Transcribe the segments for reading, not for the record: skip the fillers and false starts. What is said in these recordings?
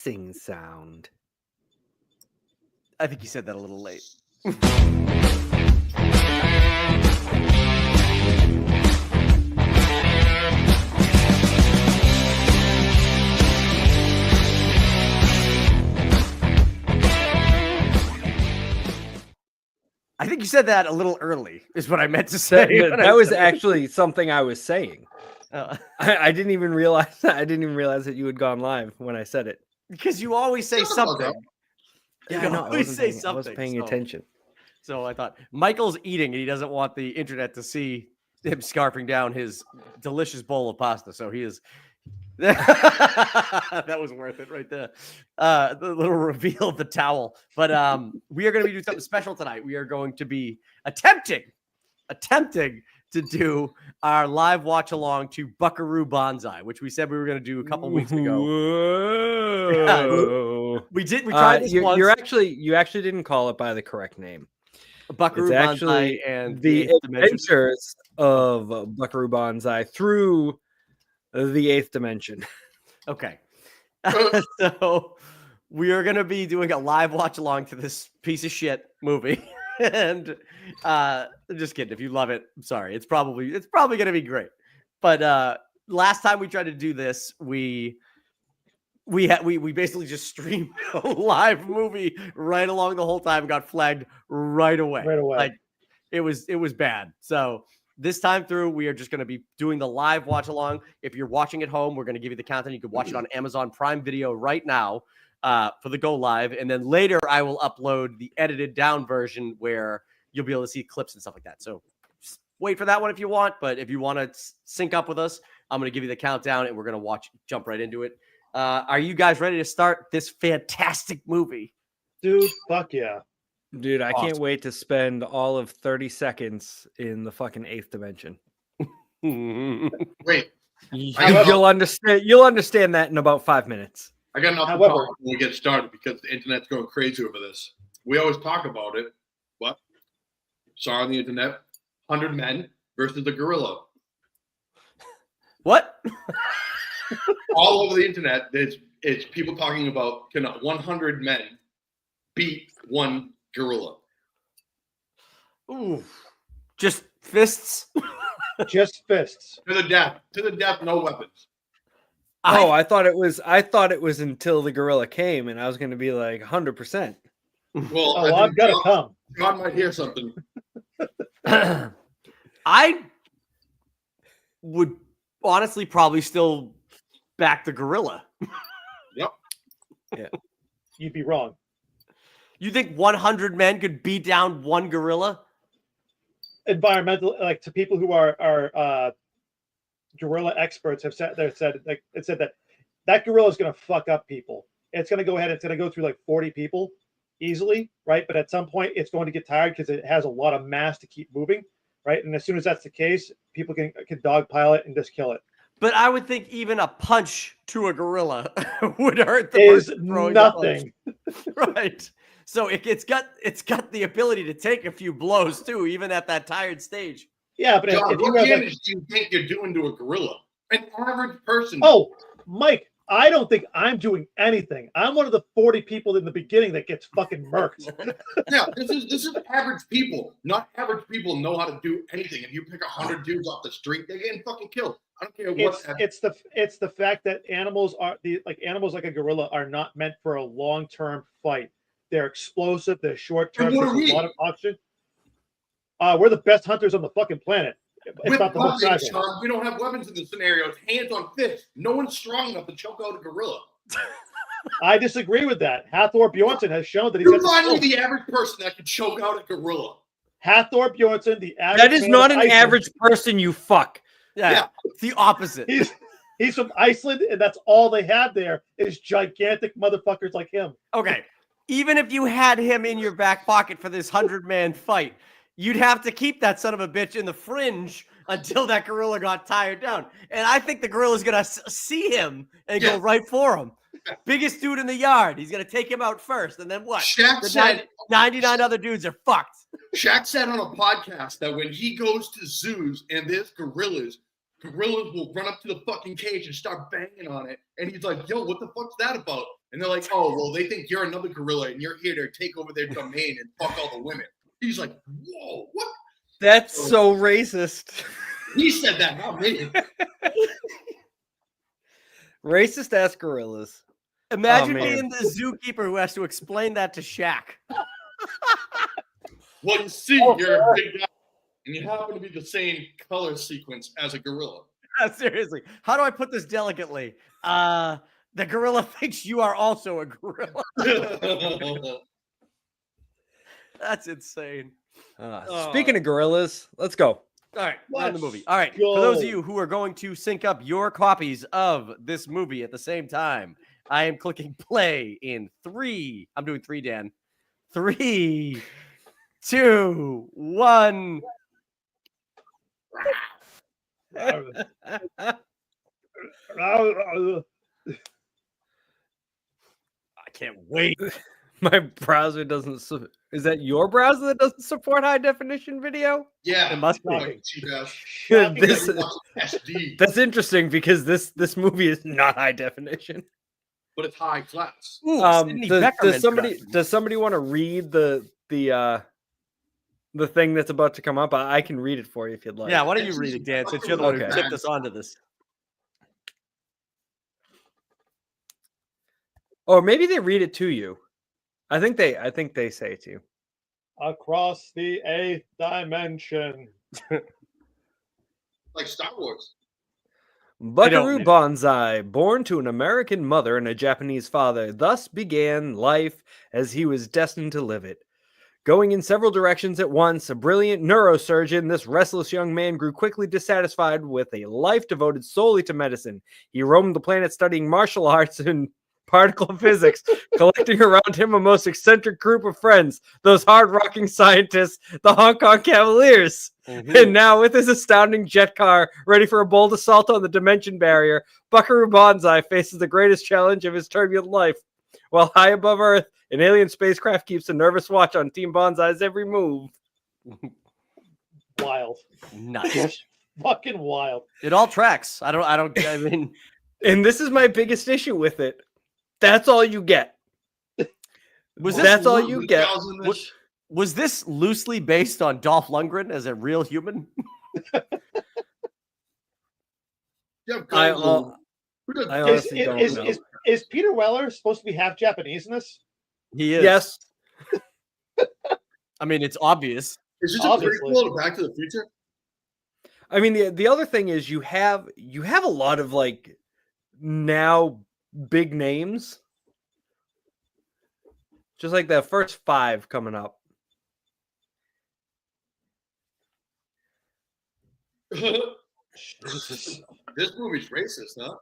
Sing sound. I think you said that a little late. I think you said that a little early, is what I meant to say. That was actually something I was saying. I didn't even realize that you had gone live when I said it. Because you always say something. Yeah, I know. I wasn't paying attention. So I thought Michael's eating and he doesn't want the internet to see him scarfing down his delicious bowl of pasta. So he is. That was worth it right there. The little reveal of the towel. But we are going to be doing something special tonight. We are going to be attempting to do our live watch along to Buckaroo Banzai, which we said we were going to do a couple weeks ago. Whoa. We tried this once. You actually didn't call it by the correct name. Buckaroo Banzai and the Adventures of Buckaroo Banzai through the 8th dimension. Okay. So we are going to be doing a live watch along to this piece of shit movie. And just kidding. If you love it, I'm sorry. It's probably going to be great. But last time we tried to do this, we basically just streamed a live movie right along the whole time, got flagged right away. Like it was bad. So this time through, we are just going to be doing the live watch along. If you're watching at home, we're going to give you the countdown. You can watch it on Amazon Prime Video right now for the go live. And then later I will upload the edited down version where you'll be able to see clips and stuff like that. So just wait for that one if you want. But if you want to sync up with us, I'm going to give you the countdown and we're going to jump right into it. Are you guys ready to start this fantastic movie? Dude, fuck yeah. Dude, I can't wait to spend all of 30 seconds in the fucking 8th dimension. Wait. You'll understand that in about 5 minutes. I got enough to talk when we get started because the internet's going crazy over this. We always talk about it. What? Saw on the internet, 100 men versus a gorilla. What? All over the internet, it's people talking about can 100 men beat one gorilla? Ooh, just fists. Just fists. To the death, no weapons. I thought it was until the gorilla came, and I was going to be like 100%. Well, I've got to come. God might hear something. I would honestly probably still back the gorilla. Yep. Yeah. You'd be wrong. You think 100 men could beat down one gorilla? Environmental, like to people who are gorilla experts have said that gorilla is going to fuck up people. It's going to go ahead. It's going to go through like 40 people easily, right? But at some point, it's going to get tired because it has a lot of mass to keep moving, right? And as soon as that's the case, people can dogpile it and just kill it. But I would think even a punch to a gorilla would hurt the person throwing nothing. Right. So it's got the ability to take a few blows too, even at that tired stage. Yeah, but John, if you what have damage do you think you're doing to a gorilla? An average person. Oh, Mike, I don't think I'm doing anything. I'm one of the 40 people in the beginning that gets fucking murked. Yeah, this is average people. Not average people know how to do anything. If you pick 100 dudes off the street, they're getting fucking killed. I don't care what. It's the fact that animals like a gorilla are not meant for a long-term fight. They're explosive. They're short-term. There's a lot of oxygen. We're the best hunters on the fucking planet. With weapons, Sean, we don't have weapons in this scenario. It's hands on fists. No one's strong enough to choke out a gorilla. I disagree with that. Hathor Bjornsson has shown that he's the average person that can choke out a gorilla. Hathor Bjornsson, the average. That is not an average person, you fuck. Yeah, it's the opposite. He's from Iceland, and that's all they have there is gigantic motherfuckers like him. Okay, even if you had him in your back pocket for this 100-man fight, you'd have to keep that son of a bitch in the fringe until that gorilla got tired down. And I think the gorilla's going to see him and go right for him. Biggest dude in the yard. He's going to take him out first. And then what? Shaq said 99 other dudes are fucked. Shaq said on a podcast that when he goes to zoos and there's gorillas will run up to the fucking cage and start banging on it. And he's like, yo, what the fuck's that about? And they're like, oh, well, they think you're another gorilla and you're here to take over their domain and fuck all the women. He's like, whoa, what? That's so racist. He said that, not me. Racist ass gorillas. Imagine being the zookeeper who has to explain that to Shaq. Well, you see, you're a big guy, and you happen to be the same color sequence as a gorilla. Seriously, how do I put this delicately? The gorilla thinks you are also a gorilla. That's insane. Speaking of gorillas, let's go. All right, on the movie. All right, for those of you who are going to sync up your copies of this movie at the same time, I am clicking play in 3. I'm doing 3, Dan. 3, 2, 1. I can't wait. My browser doesn't. Is that your browser that doesn't support high definition video? Yeah, it must be. That's interesting because this movie is not high definition, but it's high class. Ooh, does somebody want to read the thing that's about to come up? I can read it for you if you'd like. Yeah, why don't you read it, Dan? Since you're the one who tipped us onto this. Or maybe they read it to you. I think they say it to you. Across the 8th dimension. Like Star Wars. Buckaroo Banzai, born to an American mother and a Japanese father, thus began life as he was destined to live it. Going in several directions at once, a brilliant neurosurgeon, this restless young man grew quickly dissatisfied with a life devoted solely to medicine. He roamed the planet studying martial arts and particle physics, collecting around him a most eccentric group of friends, those hard-rocking scientists, the Hong Kong Cavaliers. Mm-hmm. And now, with his astounding jet car ready for a bold assault on the dimension barrier, Buckaroo Banzai faces the greatest challenge of his turbulent life. While high above Earth, an alien spacecraft keeps a nervous watch on Team Banzai's every move. Wild. Nice. Fucking wild. It all tracks. I mean... And this is my biggest issue with it. That's all you get. That's all you get. Was this loosely based on Dolph Lundgren as a real human? I honestly don't know. Is Peter Weller supposed to be half Japanese in this? He is. Yes. I mean, it's obvious. Is this a prequel to Back to the Future? I mean, the other thing is you have a lot of like now big names, just like the first 5 coming up. This movie's racist, huh?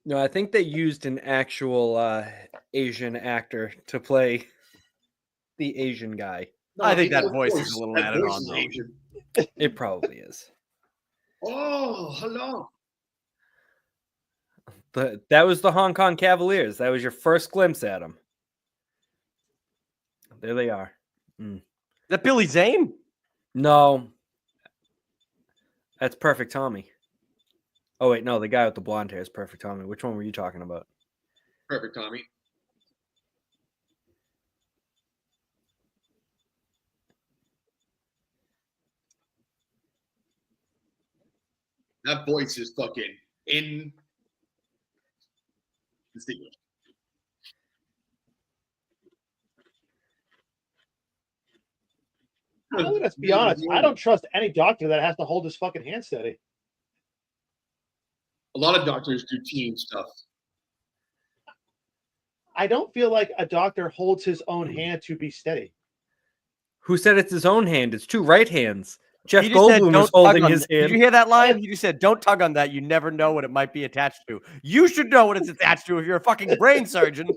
No, I think they used an actual Asian actor to play the Asian guy. No, I think that voice is a little added on, though. It probably is. Oh, hello. That was the Hong Kong Cavaliers. That was your first glimpse at them. There they are. Is that Billy Zane? No. That's Perfect Tommy. Oh, wait, no. The guy with the blonde hair is Perfect Tommy. Which one were you talking about? Perfect Tommy. That voice is fucking in. Let's be honest. I don't trust any doctor that has to hold his fucking hand steady. A lot of doctors do teen stuff. I don't feel like a doctor holds his own hand to be steady. Who said it's his own hand? It's 2 right hands. Jeff Goldblum was holding his hand. Did you hear that line? He just said, don't tug on that. You never know what it might be attached to. You should know what it's attached to if you're a fucking brain surgeon.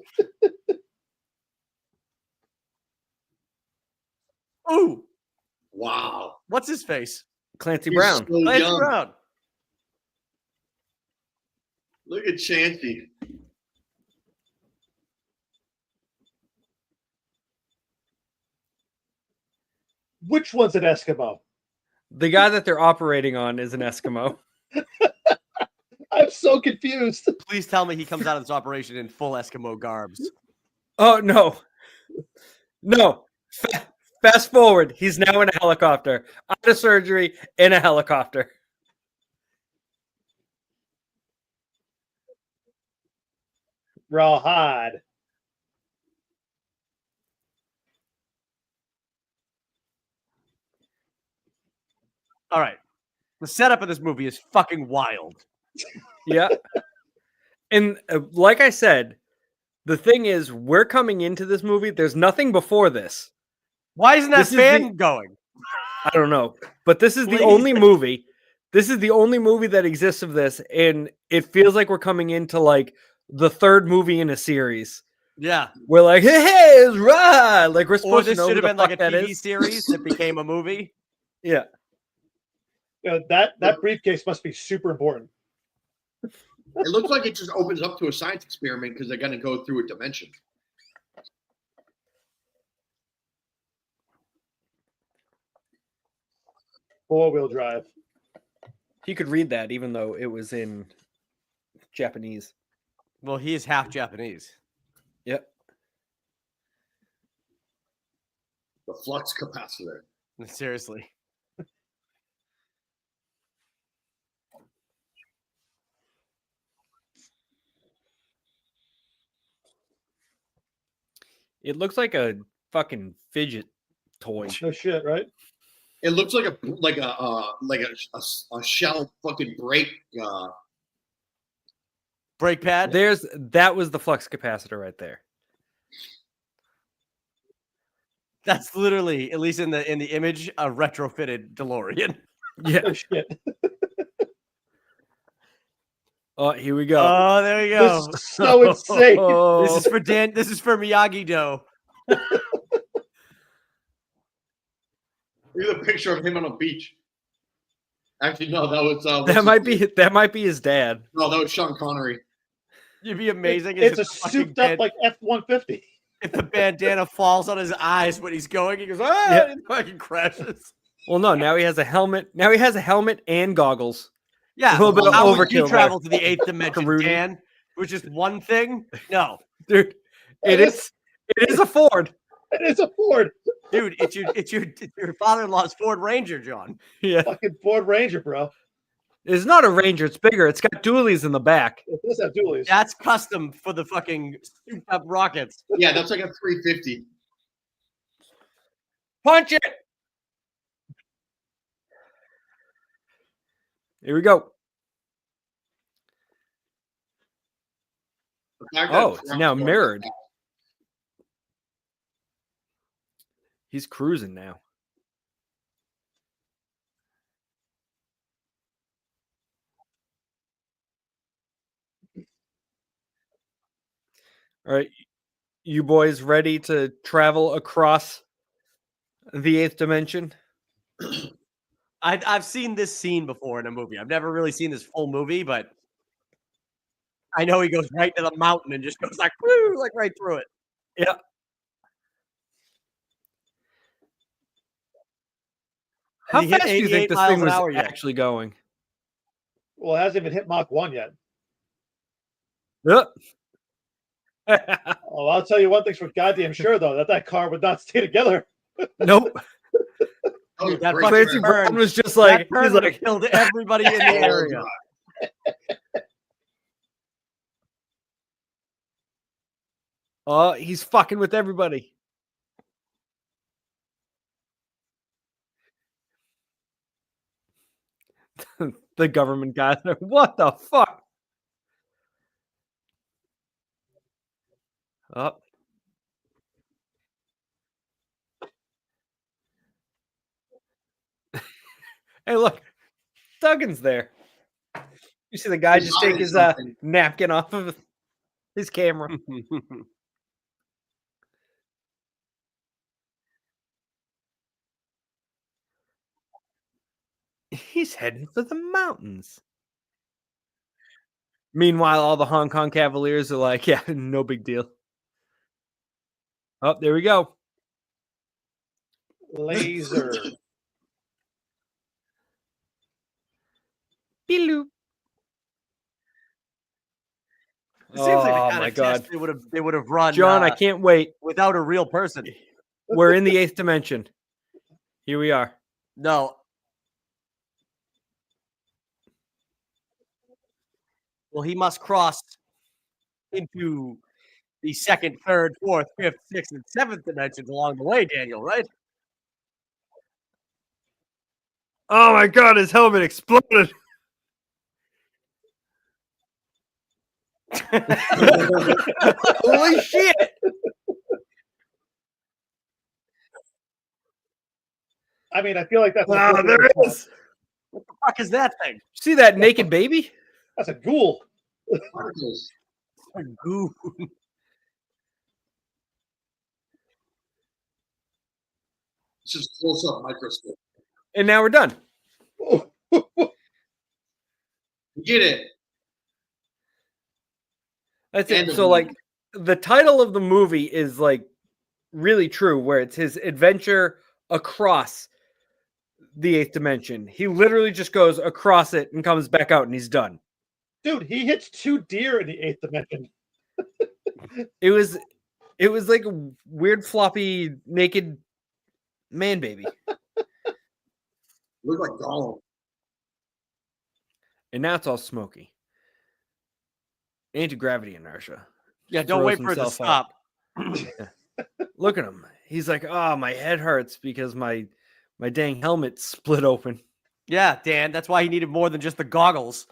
Ooh. Wow. What's his face? Clancy Brown. So Clancy young. Brown. Look at Chansey. Which one's an Eskimo? The guy that they're operating on is an Eskimo. I'm so confused. Please tell me he comes out of this operation in full Eskimo garbs. Oh no, no. Fast forward. He's now in a helicopter, out of surgery, in a helicopter. Rawhide. All right. The setup of this movie is fucking wild. Yeah. And like I said, the thing is, we're coming into this movie. There's nothing before this. Why isn't that fan going? I don't know. But this is the only movie. This is the only movie that exists of this. And it feels like we're coming into like the third movie in a series. Yeah. We're like, hey, it's right. Like we're supposed to know. Or this should have been like a TV is. series that became a movie. Yeah. You know, that briefcase must be super important. It looks like it just opens up to a science experiment because they're going to go through a dimension. Four-wheel drive. He could read that even though it was in Japanese. Well, he is half Japanese. Yep. The flux capacitor. Seriously. It looks like a fucking fidget toy. No shit, right? It looks like a shell fucking brake. Brake pad. That was the flux capacitor right there. That's literally, at least in the image, a retrofitted DeLorean. Yeah. No shit. Oh, here we go. Oh, there we go. This is so insane. This is for Dan. This is for Miyagi-Do. Look at the picture of him on a beach. Actually, no, that was that might be his dad. No, that was Sean Connery. You'd be amazing. It's a souped up like F-150. If the bandana falls on his eyes when he's going, he goes, ah, Yeah. and fucking crashes. Well, no, now he has a helmet. Now he has a helmet and goggles. Yeah, A little bit of how would overkill you travel there. to the 8th dimension, Rudy. Dan? Which is one thing? No. Dude, it is a Ford. It is a Ford. Dude, it's your father-in-law's Ford Ranger, John. Yeah. Fucking Ford Ranger, bro. It's not a Ranger, it's bigger. It's got dualies in the back. It does have dualies. That's custom for the fucking souped-up rockets. Yeah, that's like a 350. Punch it. Here we go. Oh, it's now mirrored. He's cruising now. All right, you boys ready to travel across the 8th dimension? I've seen this scene before in a movie. I've never really seen this full movie, but I know he goes right to the mountain and just goes like, woo, like right through it. Yeah. How he hit fast do you think 88 this miles thing an was hour yet. actually going? Well, it hasn't even hit Mach 1 yet. Yep. Oh, I'll tell you one thing's for goddamn sure, though, that car would not stay together. Nope. Dude, that great fucking Clancy turn- Brown was just like, that turn he's would have like, killed everybody in the area. oh, he's fucking with everybody. The government guys are, what the fuck? Oh. Hey, look, Duggan's there. You see the guy He's just take hiding his something. napkin off of his camera. He's heading for the mountains. Meanwhile, all the Hong Kong Cavaliers are like, yeah, no big deal. Oh, there we go. Laser. Beeloo. It seems like the kind of test they would have run. John, I can't wait. Without a real person. We're in the 8th dimension. Here we are. No. Well, he must cross into the 2nd, 3rd, 4th, 5th, 6th, and 7th dimensions along the way, Daniel, right? Oh my God, his helmet exploded. Holy shit. I mean, I feel like that's there is. What the fuck is that thing? See that naked baby? That's a ghoul. A goo. It's just close up microscope. And now we're done. Get it. That's it. So, like, the title of the movie is like really true, where it's his adventure across the 8th dimension. He literally just goes across it and comes back out, and he's done. Dude, he hits 2 deer in the 8th dimension. It was like a weird floppy naked man baby. Look like Gollum. And now it's all smoky. Anti-gravity inertia. Yeah, don't wait for it to stop. Look at him. He's like, oh, my head hurts because my dang helmet split open. Yeah, Dan, that's why he needed more than just the goggles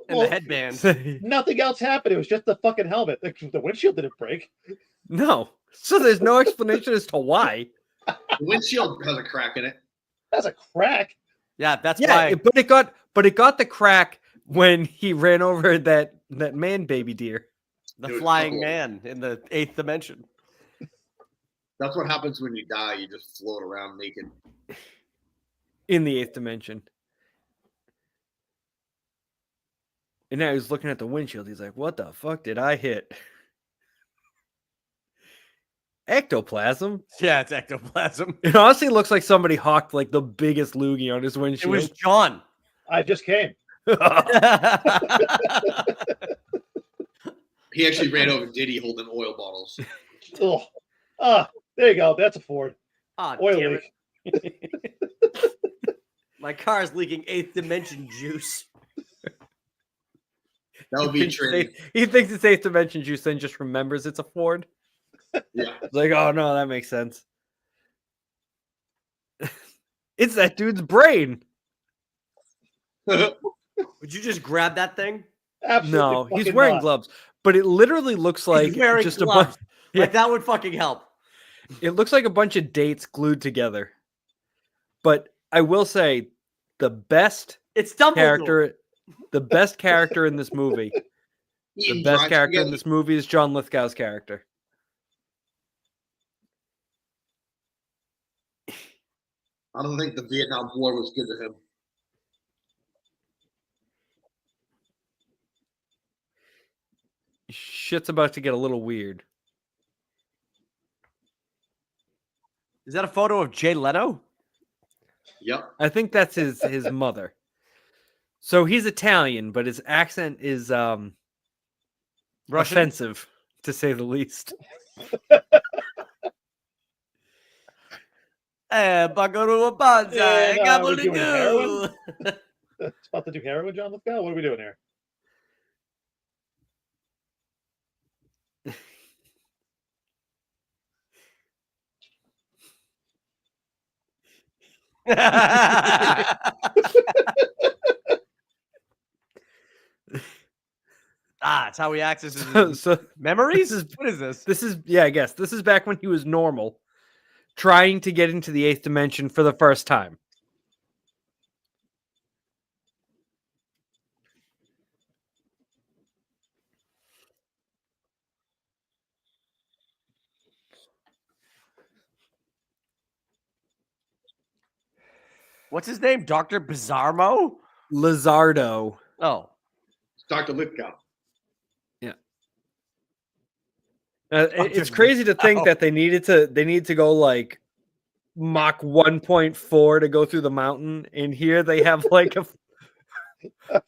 and the headband. Nothing else happened. It was just the fucking helmet. The windshield didn't break. No. So there's no explanation as to why. The windshield has a crack in it. That's a crack. Yeah, that's why. But it got the crack when he ran over that man baby deer. The flying man in the 8th dimension. That's what happens when you die. You just float around naked. In the 8th dimension. And now he's looking at the windshield. He's like, what the fuck did I hit? Ectoplasm? Yeah, it's ectoplasm. It honestly looks like somebody hawked like the biggest loogie on his windshield. It was John. I just came. He actually ran over Diddy holding oil bottles. Oh, there you go. That's a Ford. Oil leak. My car's leaking 8th dimension juice. That would be true. He thinks it's 8th dimension juice, then just remembers it's a Ford. Yeah. It's like, oh no, that makes sense. It's that dude's brain. Would you just grab that thing? Absolutely. No, he's wearing gloves, but it literally looks like just a bunch. Yeah. Like that would fucking help. It looks like a bunch of dates glued together. But I will say, the best character in this movie, the best character in this movie is John Lithgow's character. I don't think the Vietnam War was good to him. Shit's about to get a little weird. Is that a photo of Jay Leno? Yep. I think that's his mother. So he's Italian, but his accent is offensive, to say the least. Buckaroo Banzai. Heroin? It's about to do heroin, John Lithgow? What are we doing here? It's how he accesses his memories? What is this? This is, I guess. This is back when he was normal, trying to get into the 8th dimension for the first time. What's his name? Dr. Bizarmo? Lizardo. Oh. Dr. Lithgow. Yeah. It's crazy to think that they needed to go like Mach 1.4 to go through the mountain, and here they have like a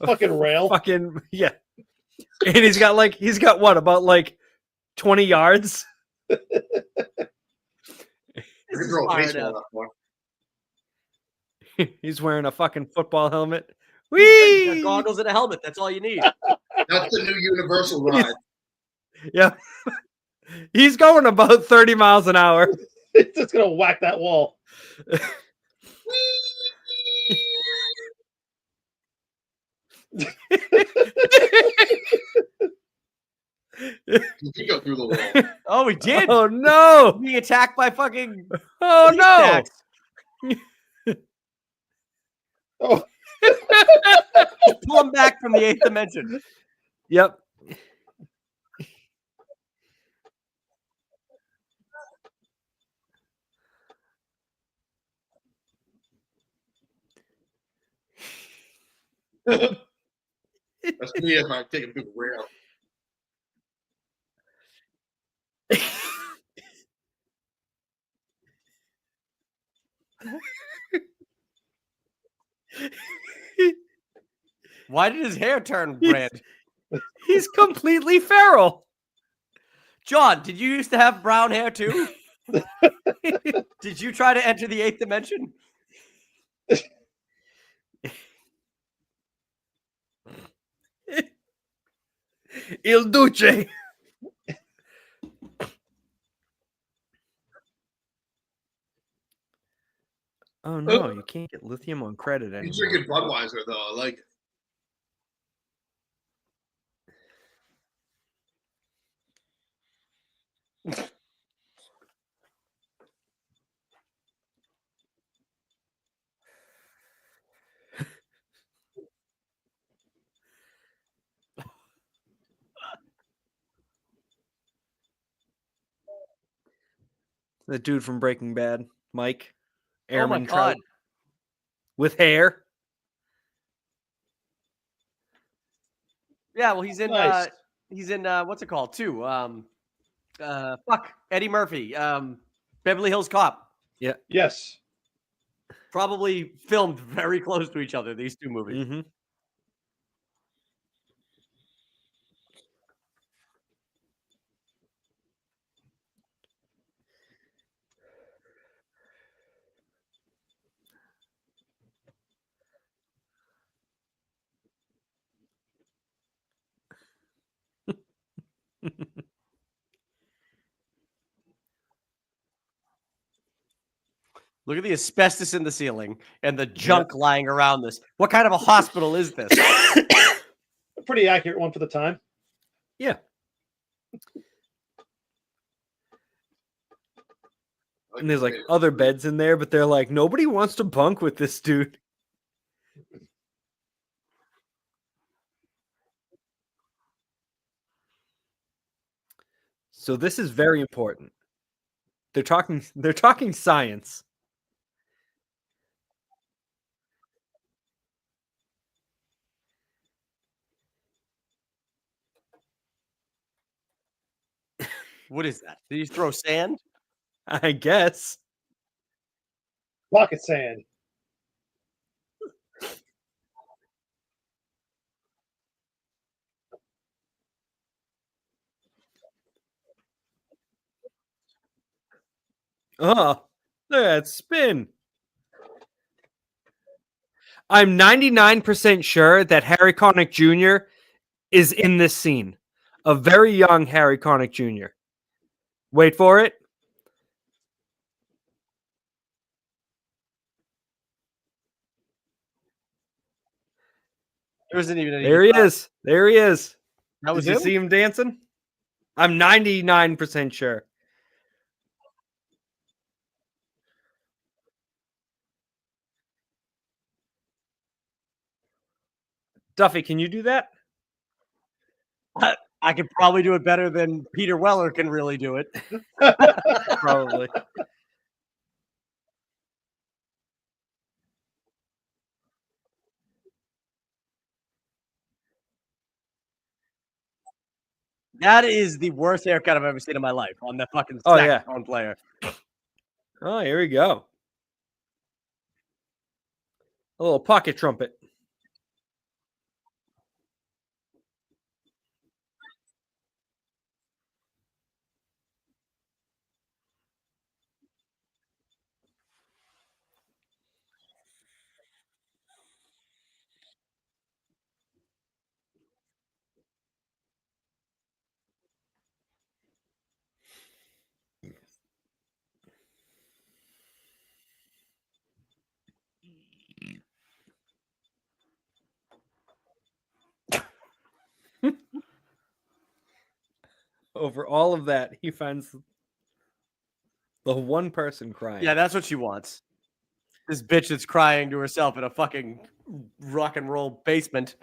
fucking rail. Fucking yeah. And he's got what, about like 20 yards? He's wearing a fucking football helmet. Whee! Goggles and a helmet. That's all you need. That's the new Universal ride. Yeah. He's going about 30 miles an hour. It's just going to whack that wall. He go through the wall. Oh, he did. Oh, no. Being attacked by fucking... Oh, no. Oh. Pull him back from the 8th dimension. Yep. That's me if I take him through the rail. Why did his hair turn red? He's completely feral. John, did you used to have brown hair too? Did you try to enter the 8th dimension? Il Duce. Oh no, you can't get lithium on credit anymore. He's drinking Budweiser though. I like it. The dude from Breaking Bad, Mike. Airman Trout. With hair. Yeah, well, he's in Nice. What's it called too? Eddie Murphy. Beverly Hills Cop. Yeah. Yes. Probably filmed very close to each other, these two movies. Mm-hmm. Look at the asbestos in the ceiling and the junk lying around this. What kind of a hospital is this? A pretty accurate one for the time. Yeah. And there's like other beds in there, but they're like, nobody wants to bunk with this dude. So this is very important. They're talking science. What is that? Did you throw sand? I guess. Pocket sand. Oh, look at that spin. I'm 99% sure that Harry Connick Jr. is in this scene. A very young Harry Connick Jr. Wait for it. There isn't even any. There he is. There he is. That was Did you see him dancing? I'm 99% sure. Duffy, can you do that? I could probably do it better than Peter Weller can really do it. Probably. That is the worst haircut I've ever seen in my life on the fucking Oh, saxophone player. Oh, here we go. A little pocket trumpet. over all of that, he finds the one person crying. Yeah, that's what she wants. This bitch that's crying to herself in a fucking rock and roll basement.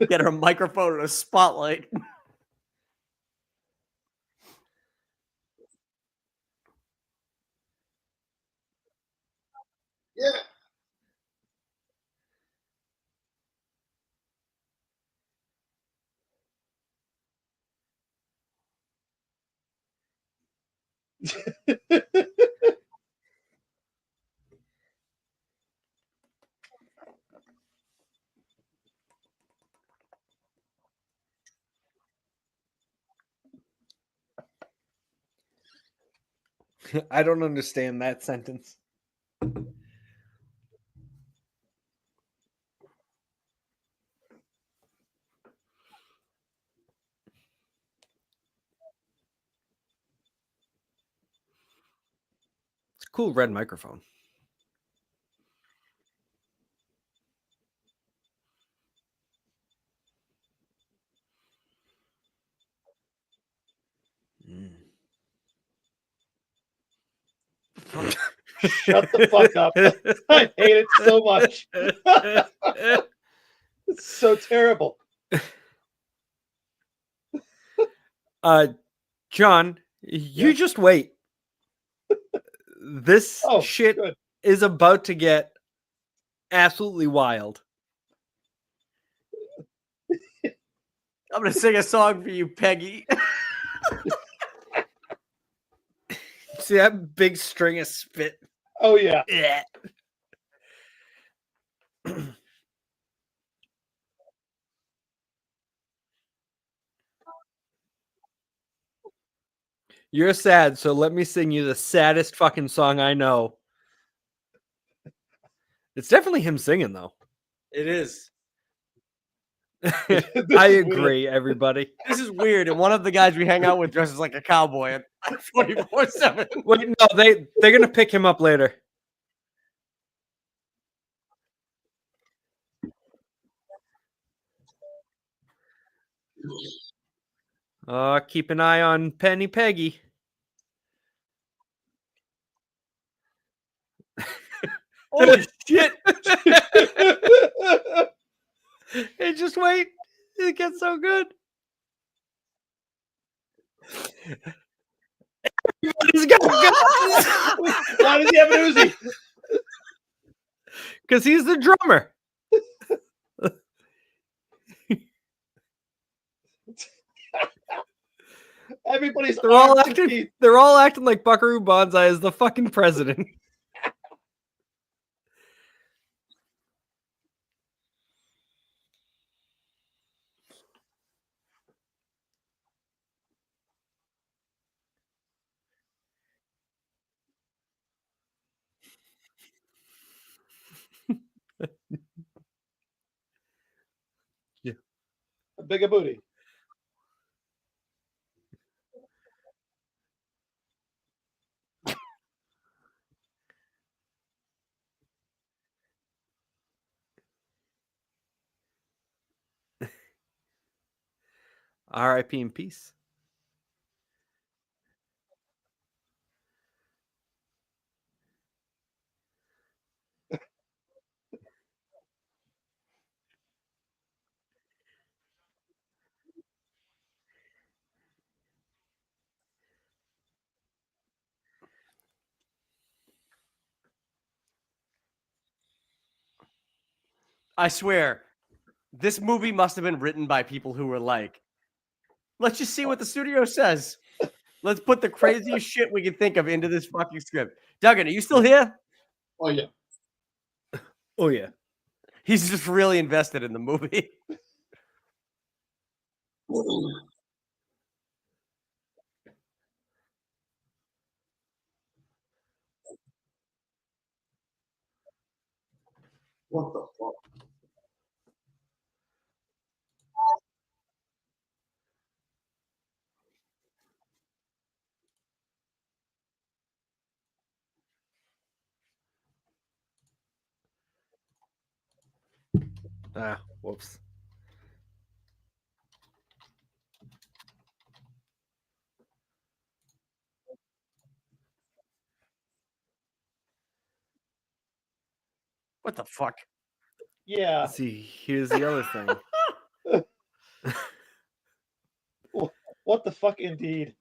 Get her a microphone and a spotlight. Yeah. I don't understand that sentence. It's a cool red microphone. Shut the fuck up. I hate it so much. It's so terrible. John, you just wait. This shit is about to get absolutely wild. I'm going to sing a song for you, Peggy. See that big string of spit? Oh, yeah. Yeah. You're sad, so let me sing you the saddest fucking song I know. It's definitely him singing, though. It is. I agree, everybody. This is weird. And one of the guys we hang out with dresses like a cowboy at 24/7. Wait, no, they're gonna pick him up later. Keep an eye on Penny Peggy. Holy shit! Hey, just wait. It gets so good. He's got guns. Why does he have an Uzi? Because he's the drummer. Everybody's they're all acting like Buckaroo Banzai is the fucking president. Yeah. A bigger booty. R.I.P. in peace. I swear, this movie must have been written by people who were like, let's just see what the studio says. Let's put the craziest shit we can think of into this fucking script. Duggan, are you still here? Oh, yeah. Oh, yeah. He's just really invested in the movie. What the fuck? Whoops. What the fuck? Yeah. See, here's the other thing. What the fuck, indeed.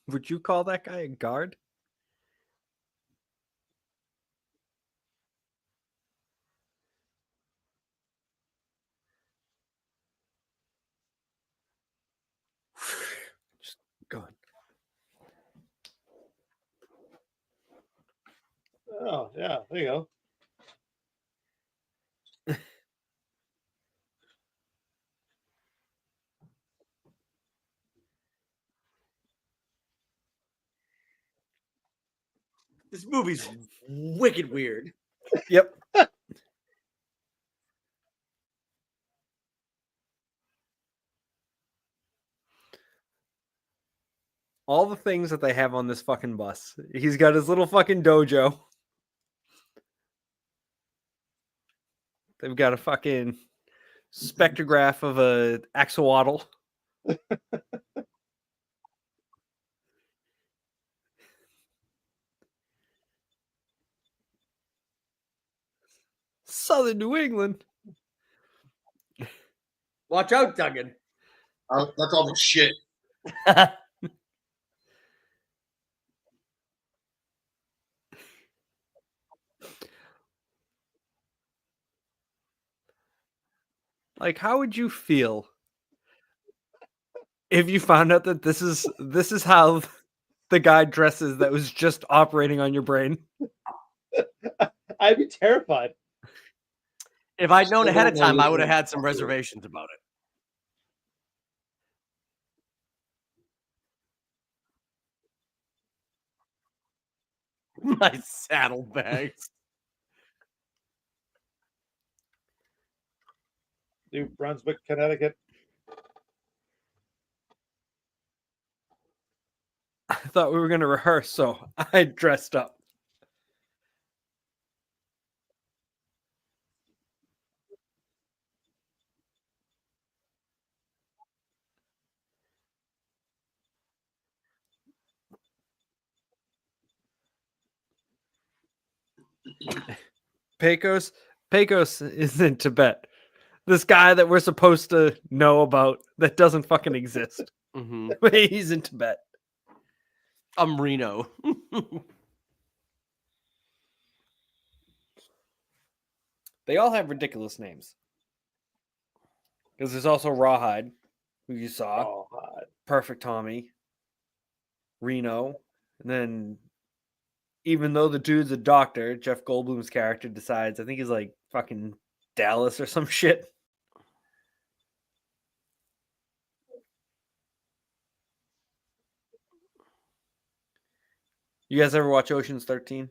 Would you call that guy a guard? Just gone. Oh, yeah. There you go. This movie's wicked weird. Yep. All the things that they have on this fucking bus. He's got his little fucking dojo. They've got a fucking spectrograph of a axolotl. Southern New England. Watch out, Duggan. That's all the shit. Like, how would you feel if you found out that this is how the guy dresses that was just operating on your brain? I'd be terrified. If I'd known ahead of time, I would have had some reservations about it. My saddlebags. New Brunswick, Connecticut. I thought we were going to rehearse, so I dressed up. Pecos is in Tibet. This guy that we're supposed to know about that doesn't fucking exist. Mm-hmm. He's in Tibet. I'm Reno. They all have ridiculous names. Because there's also Rawhide, who you saw. Rawhide. Perfect Tommy. Reno. And then, even though the dude's a doctor, Jeff Goldblum's character decides, I think he's like fucking Dallas or some shit. You guys ever watch Ocean's 13?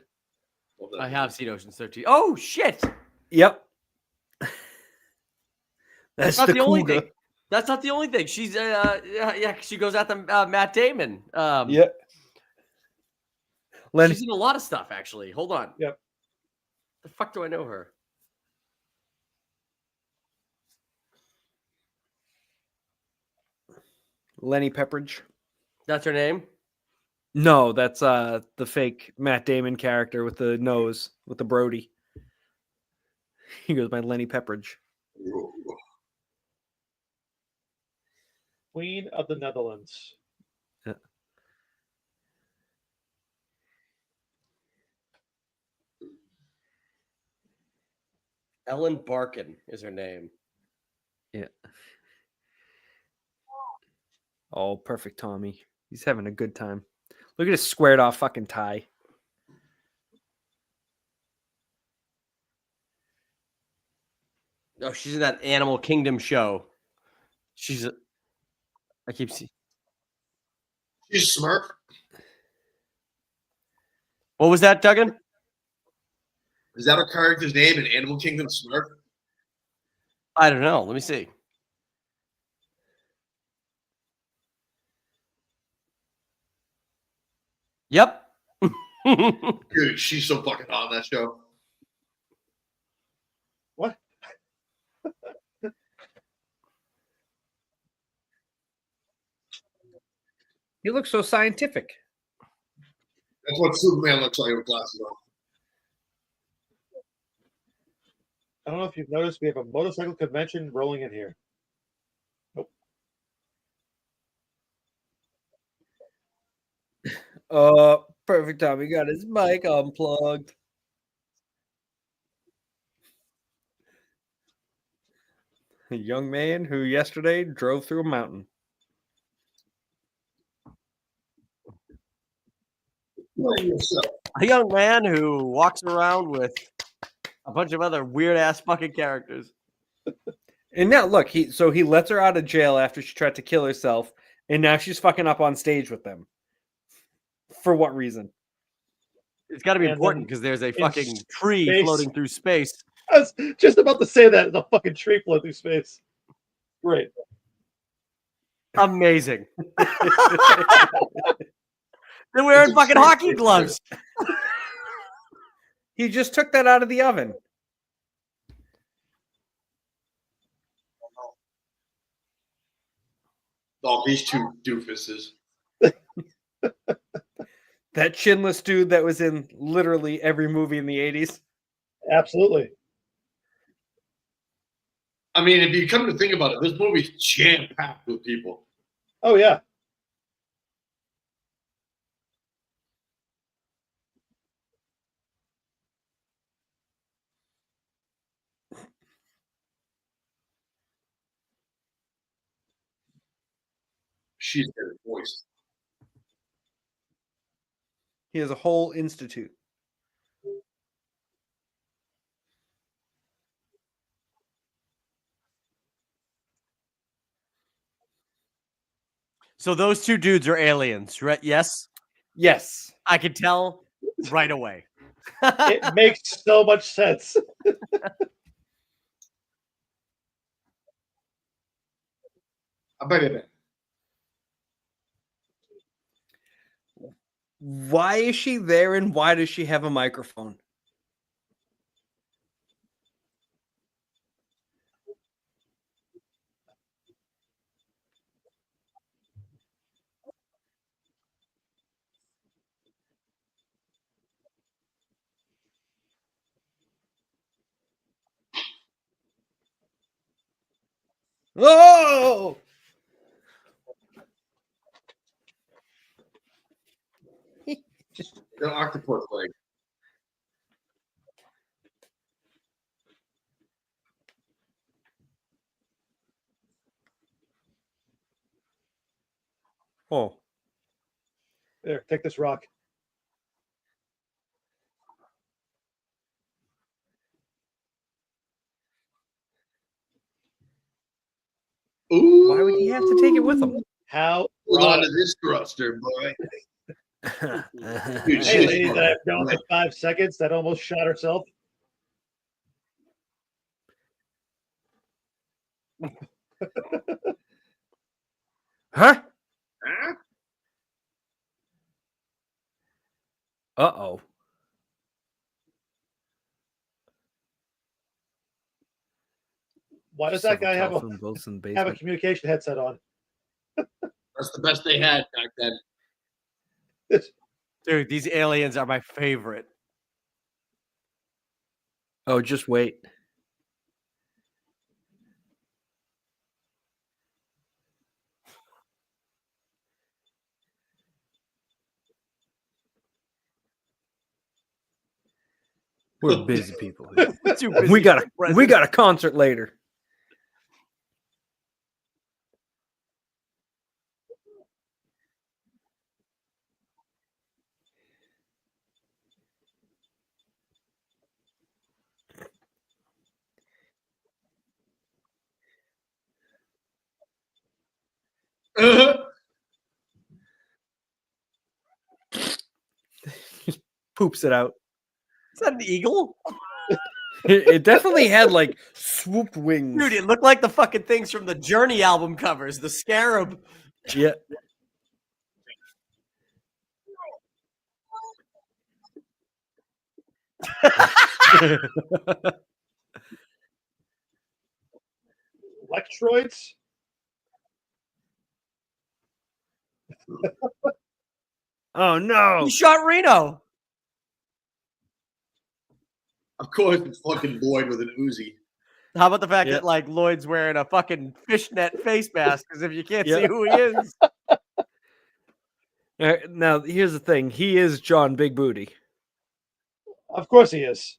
I have seen Ocean's 13. Oh, shit. Yep. That's not the only thing. That's not the only thing. She's, yeah, she goes after Matt Damon. Yeah. She's in a lot of stuff, actually. Hold on. Yep. The fuck do I know her? Lenny Pepperidge. That's her name? No, that's the fake Matt Damon character with the nose, with the Brody. He goes by Lenny Pepperidge. Queen of the Netherlands. Yeah. Ellen Barkin is her name. Yeah. Oh, perfect Tommy. He's having a good time. Look at his squared off fucking tie. Oh, she's in that Animal Kingdom show. I keep seeing. She's a Smurf. What was that, Duggan? Is that her character's name in Animal Kingdom, Smurf? I don't know. Let me see. Yep. Dude, she's so fucking hot on that show. What? He looks so scientific. That's what Superman looks like with glasses on. I don't know if you've noticed, we have a motorcycle convention rolling in here. Oh, perfect time. He got his mic unplugged. A young man who yesterday drove through a mountain. A young man who walks around with a bunch of other weird ass fucking characters. And now look, he lets her out of jail after she tried to kill herself, and now she's fucking up on stage with them. For what reason? It's got to be important because there's a fucking tree floating through space. I was just about to say that. The fucking tree floating through space. Great. Amazing. They're wearing fucking hockey gloves. He just took that out of the oven. Oh, these two doofuses. That chinless dude that was in literally every movie in the 80s. Absolutely. I mean, if you come to think about it, this movie's jam-packed with people. Oh, yeah. She's got a voice. He has a whole institute. So those two dudes are aliens, right? Yes? Yes. I could tell right away. It makes so much sense. I bet it. Why is she there and why does she have a microphone? Oh! The octopus leg. Oh. There, take this rock. Ooh. Why would he have to take it with him? How? Hold on to this thruster, boy. Dude, Hey, lady that I've known for 5 seconds that almost shot herself. Huh? Huh? Uh-oh. Why does that guy have a basement. communication headset on? That's the best they had back then. Dude, these aliens are my favorite. Oh, just wait. We're busy people. We're too busy we got a concert later. Poops it out. Is that an eagle? It definitely had like swooped wings. Dude, it looked like the fucking things from the Journey album covers, the scarab. Yeah. Electroids? Oh no! He shot Reno. Of course, it's fucking Lloyd with an Uzi. How about the fact that like Lloyd's wearing a fucking fishnet face mask? Because if you can't see Yep. who he is, Now here's the thing: he is John Big Booty. Of course he is.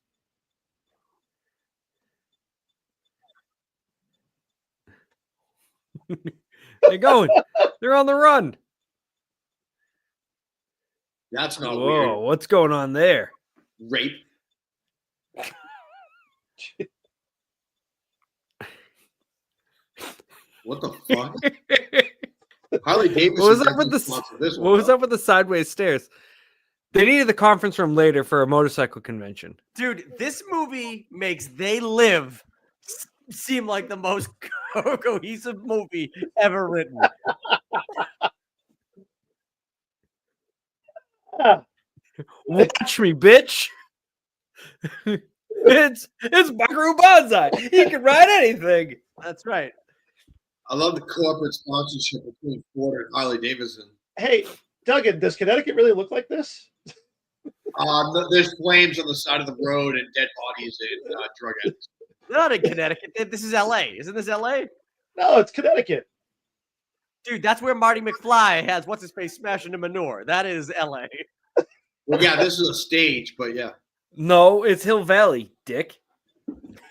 They're going. They're on the run. That's not Whoa! weird. What's going on there? Rape. What the fuck? Harley Davidson. What was up with the What was up with the sideways stairs? They needed the conference room later for a motorcycle convention. dude, this movie makes They Live seem like the most cohesive movie ever written. Watch me, bitch. It's Buckaroo Banzai. He can ride anything. That's right. I love the corporate sponsorship between Ford and Harley Davidson. Hey, Duggan, does Connecticut really look like this? There's flames on the side of the road and dead bodies and drug addicts. They're not in Connecticut. This is LA. Isn't this LA? No, it's Connecticut. Dude, that's where Marty McFly has what's his face smash into manure. That is LA. Well, yeah, this is a stage, but yeah. No, it's Hill Valley, dick.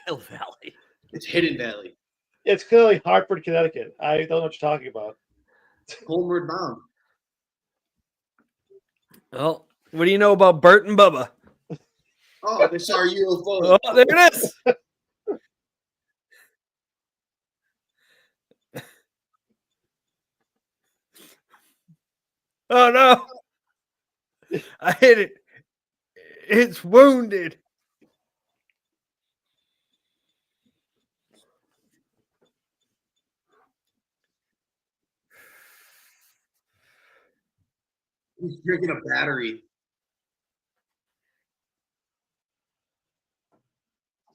Hill Valley. It's Hidden Valley. It's clearly Hartford, Connecticut. I don't know what you're talking about. Homeward bound. Well, what do you know about Bert and Bubba? Oh, they saw our UFO. Oh, there it is. Oh no! I hit it. It's wounded. He's drinking a battery.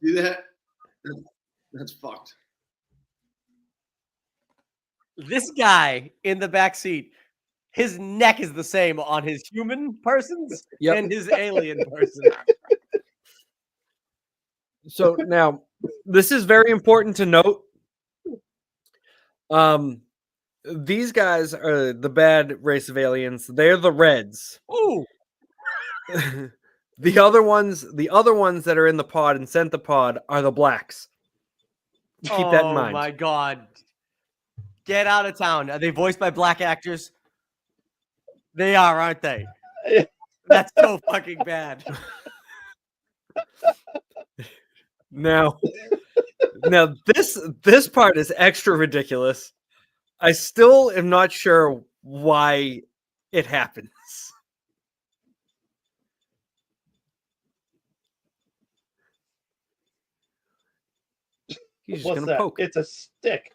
See that? That's fucked. This guy in the back seat, his neck is the same on his human persons and his alien person. So now, this is very important to note. These guys are the bad race of aliens. They're the Reds. Ooh. The other ones that are in the pod and sent the pod are the Blacks. Keep that in mind. Oh my god. Get out of town. Are they voiced by black actors? They are, aren't they? That's so fucking bad. Now this part is extra ridiculous. I still am not sure why it happens. He's just What's gonna that? poke. It's a stick.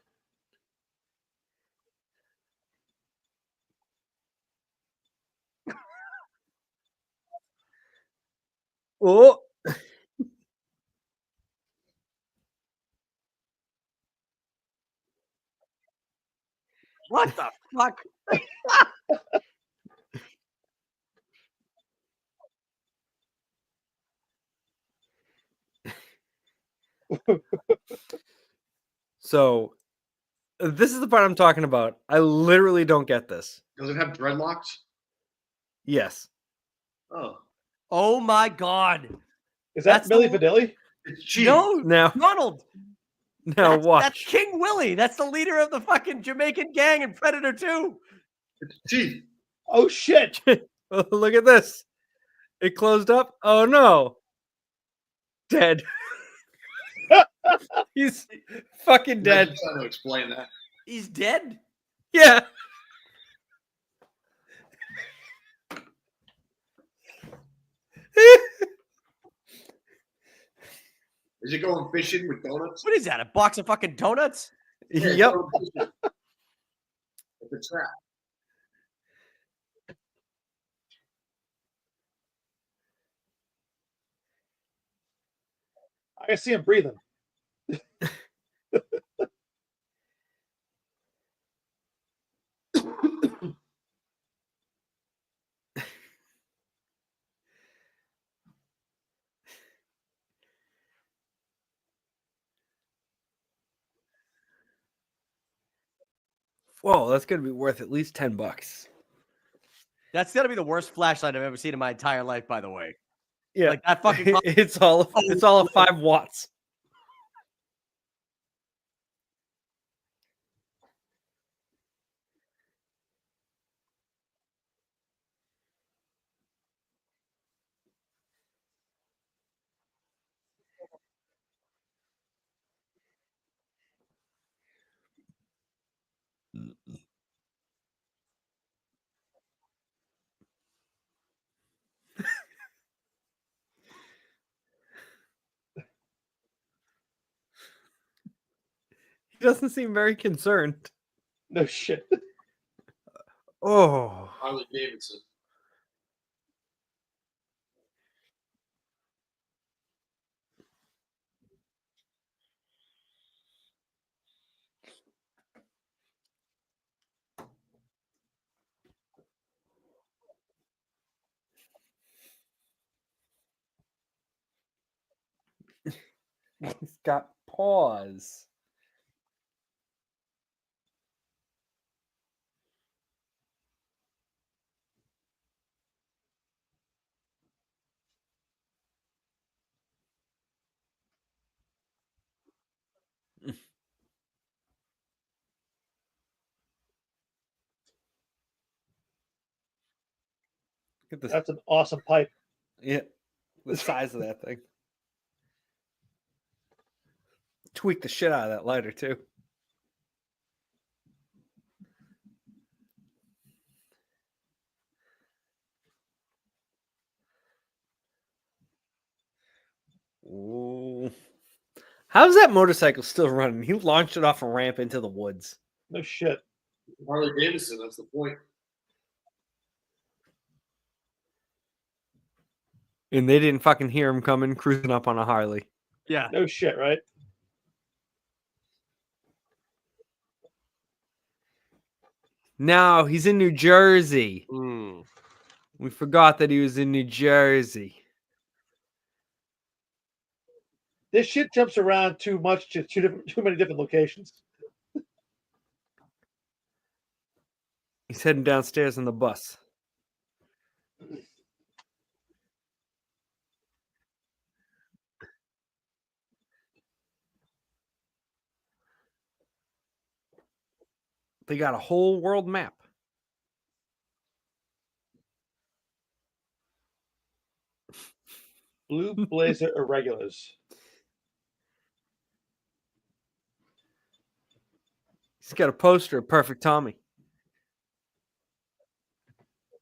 Oh. What the fuck? So this is the part I'm talking about. I literally don't get this. Does it have dreadlocks? Yes. Oh. Oh my god. Is that Milli Vanilli? It's cheap. No, Now, Ronald. now watch. That's King Willie. That's the leader of the fucking Jamaican gang in Predator 2. It's cheap. Oh shit. Look at this. It closed up. Oh no. Dead. He's fucking dead. I'm trying to explain that. He's dead? Yeah. Is it going fishing with donuts? What is that? A box of fucking donuts? Yeah, it's Yep. going fishing. It's a trap. I can see him breathing. Whoa, that's gonna be worth at least $10. That's gonna be the worst flashlight I've ever seen in my entire life, by the way. Yeah, Like that fucking. it's all of 5 watts. He doesn't seem very concerned. No shit. Oh, Harley Davidson. he's got paws. Look at this. That's an awesome pipe. Yeah, the size of that thing. Tweak the shit out of that lighter too. Ooh. How's that motorcycle still running? He launched it off a ramp into the woods. No shit. Harley Davidson, that's the point. And they didn't fucking hear him coming, cruising up on a Harley. Yeah. No shit, right? No, he's in New Jersey. Mm. We forgot that he was in New Jersey. This shit jumps around too much to too many different locations. He's heading downstairs on the bus. They got a whole world map. Blue Blazer Irregulars. He's got a poster of Perfect Tommy.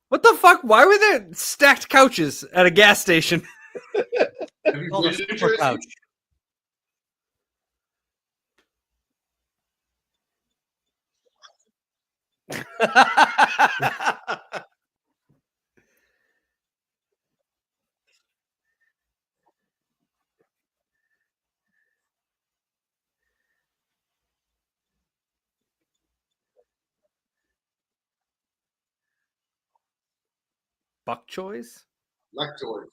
What the fuck? Why were there stacked couches at a gas station? Have you Oh, been the to New super Jersey? couch. Buck choice? Lectoid.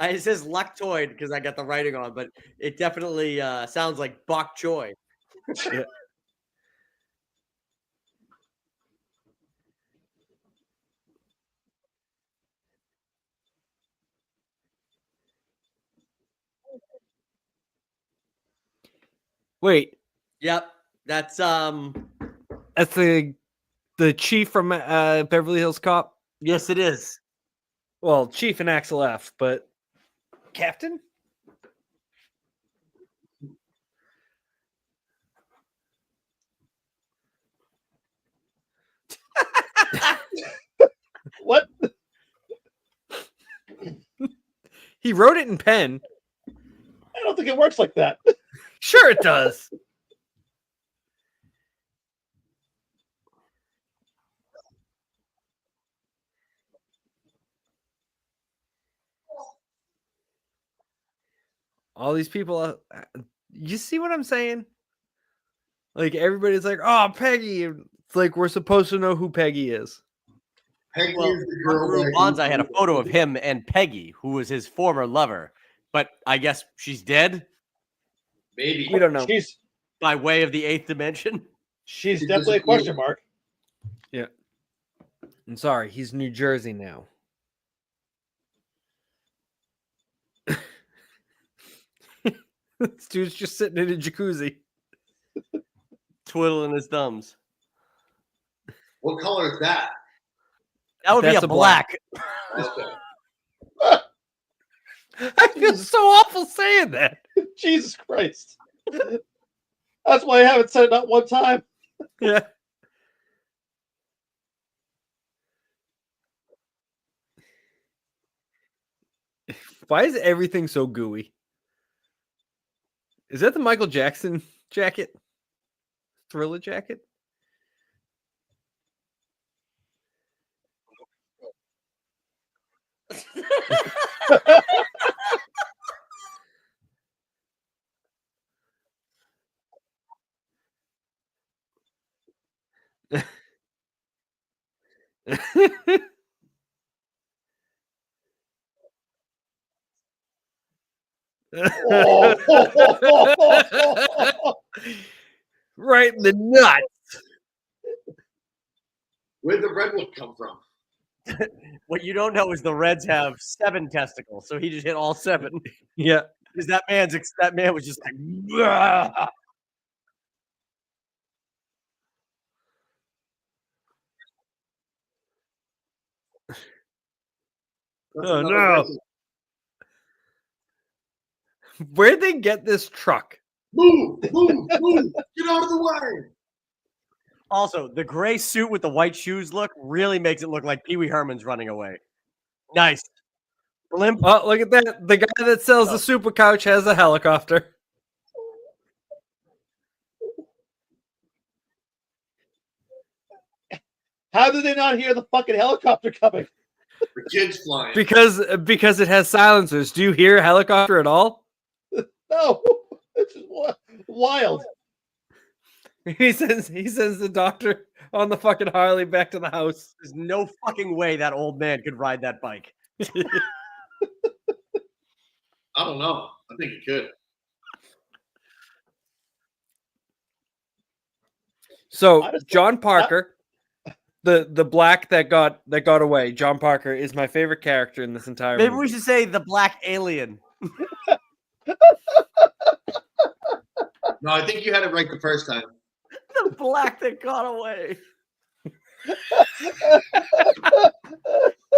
It says Luctoid because I got the writing on, but it definitely sounds like bok choy. Yeah. Wait, Yep, that's that's the chief from Beverly Hills Cop. yes, it is. Well, Chief and Axel F, but Captain? What? He wrote it in pen. I don't think it works like that. Sure it does. All these people, you see what I'm saying? Like everybody's like, "Oh, Peggy!" It's like we're supposed to know who Peggy is. Peggy Well, is the girl Buckaroo that Banzai had a photo of him and Peggy, who was his former lover, but I guess she's dead Maybe. We don't know. She's by way of the eighth dimension. She's definitely a question mark. Yeah. I'm sorry, he's New Jersey now. This dude's just sitting in a jacuzzi. Twiddling his thumbs. What color is that? That would be a black. Okay. I feel so awful saying that. Jesus Christ. That's why I haven't said it not one time. Yeah. Why is everything so gooey? Is that the Michael Jackson jacket? Thriller jacket? Right in the nuts. Where'd the redwood come from? What you don't know is the Reds have 7 testicles, so he just hit all 7. Yeah. Because that man was just like, Oh no. Where'd they get this truck? Move! Move! Move! Get out of the way! Also, the gray suit with the white shoes look really makes it look like Pee Wee Herman's running away. Nice. Blimp. Oh, look at that. The guy that sells the super couch has a helicopter. How did they not hear the fucking helicopter coming? The kid's flying. Because it has silencers. Do you hear a helicopter at all? No. It's just wild. He sends the doctor on the fucking Harley back to the house. There's no fucking way that old man could ride that bike. I don't know. I think he could. So John Parker, the black that got away, John Parker is my favorite character in this entire movie. Maybe we should say the black alien. No, I think you had it right the first time. The black that got away.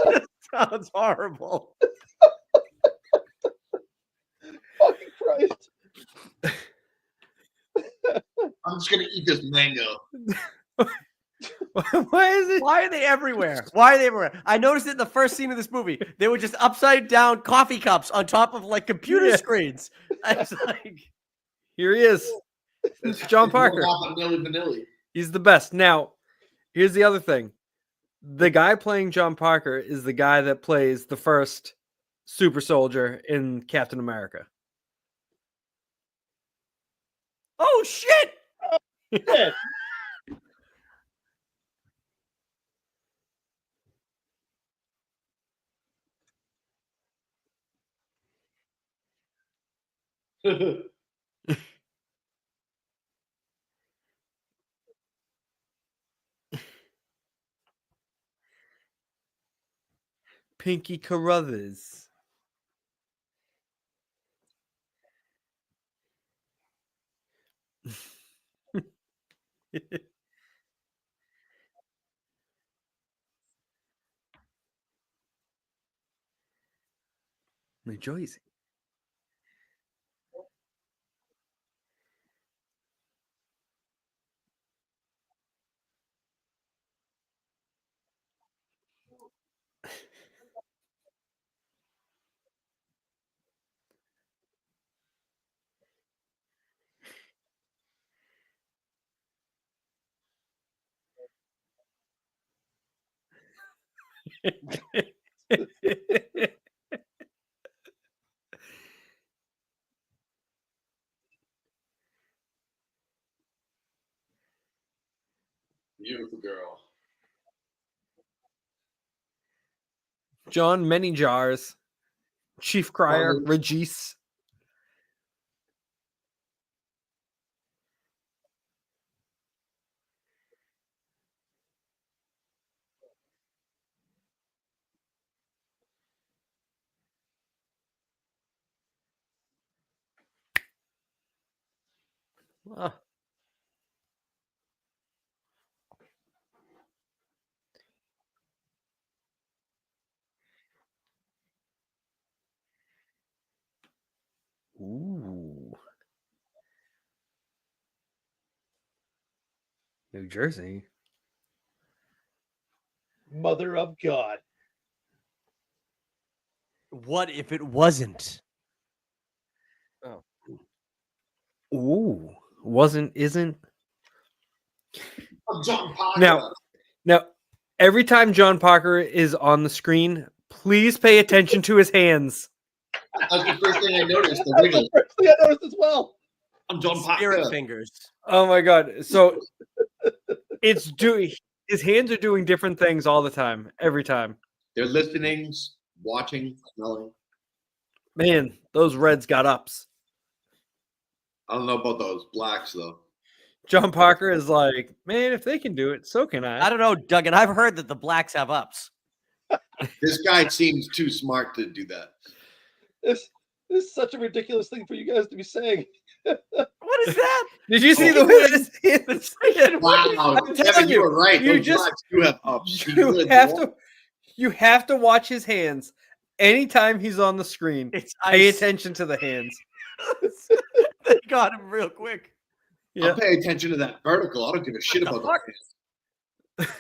That sounds horrible. Fucking Christ. I'm just gonna eat this mango. Why are they everywhere? Why are they everywhere? I noticed it in the first scene of this movie. They were just upside down coffee cups on top of like computer screens. I was like, here he is. It's John Parker. He's the best. Now, here's the other thing. The guy playing John Parker is the guy that plays the first super soldier in Captain America. Oh shit! Yeah. Pinky Carruthers. New Jersey. Beautiful girl. John Many Jars. Chief Crier. Regis. Oh. Ooh. New Jersey. Mother of God. What if it wasn't? Oh. Ooh. Isn't. John Parker. Now, every time John Parker is on the screen, please pay attention to his hands. That's the first thing I noticed. The That's wiggle. the first thing I noticed as well. I'm John Spirit Parker. fingers. Oh my god. So it's doing his hands are doing different things all the time, every time. They're listening, watching, smelling. Man, those Reds got ups. I don't know about those blacks though. John Parker is like, man, if they can do it, so can I. I don't know, Duggan. I've heard that the Blacks have ups. This guy seems too smart to do that. This is such a ridiculous thing for you guys to be saying. What is that? Did you see the way that his hands? Wow, I'm Kevin, telling you were right. you Those just- blacks do have ups. You have to watch his hands anytime he's on the screen. It's Pay ice. attention to the hands. They got him real quick. Yeah, I'll pay attention to that vertical. I don't give a shit the about fuck? those hands.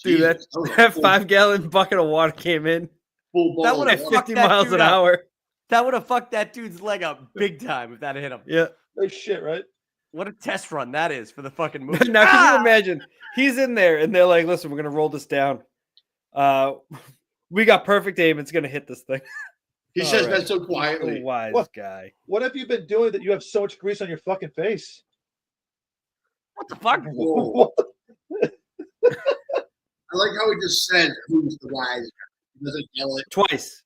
dude, Jesus, was a that full- 5-gallon bucket of water came in full ball That of would've at water. fucked 50 that miles dude an up. hour. That would have fucked that dude's leg up big time if that had hit him. Yeah. No shit, right? What a test run that is for the fucking movie. Now, can you imagine? He's in there, and they're like, "Listen, we're gonna roll this down. We got perfect aim. It's gonna hit this thing." He All says right. that so A quietly. wise What? guy. What have you been doing that you have so much grease on your fucking face? What the fuck? Whoa. I like how he just said, "Who's the wise guy?" He doesn't yell it. Twice.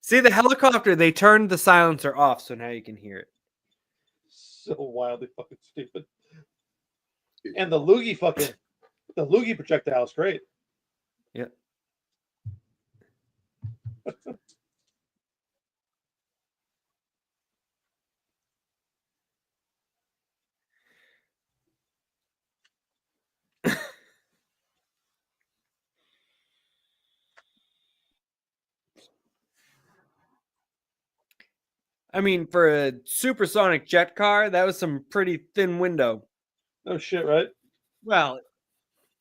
See the helicopter? They turned the silencer off, so now you can hear it. So wildly fucking stupid. And the loogie projectile is great. Yeah. I mean, for a supersonic jet car, that was some pretty thin window. No shit, right? Well,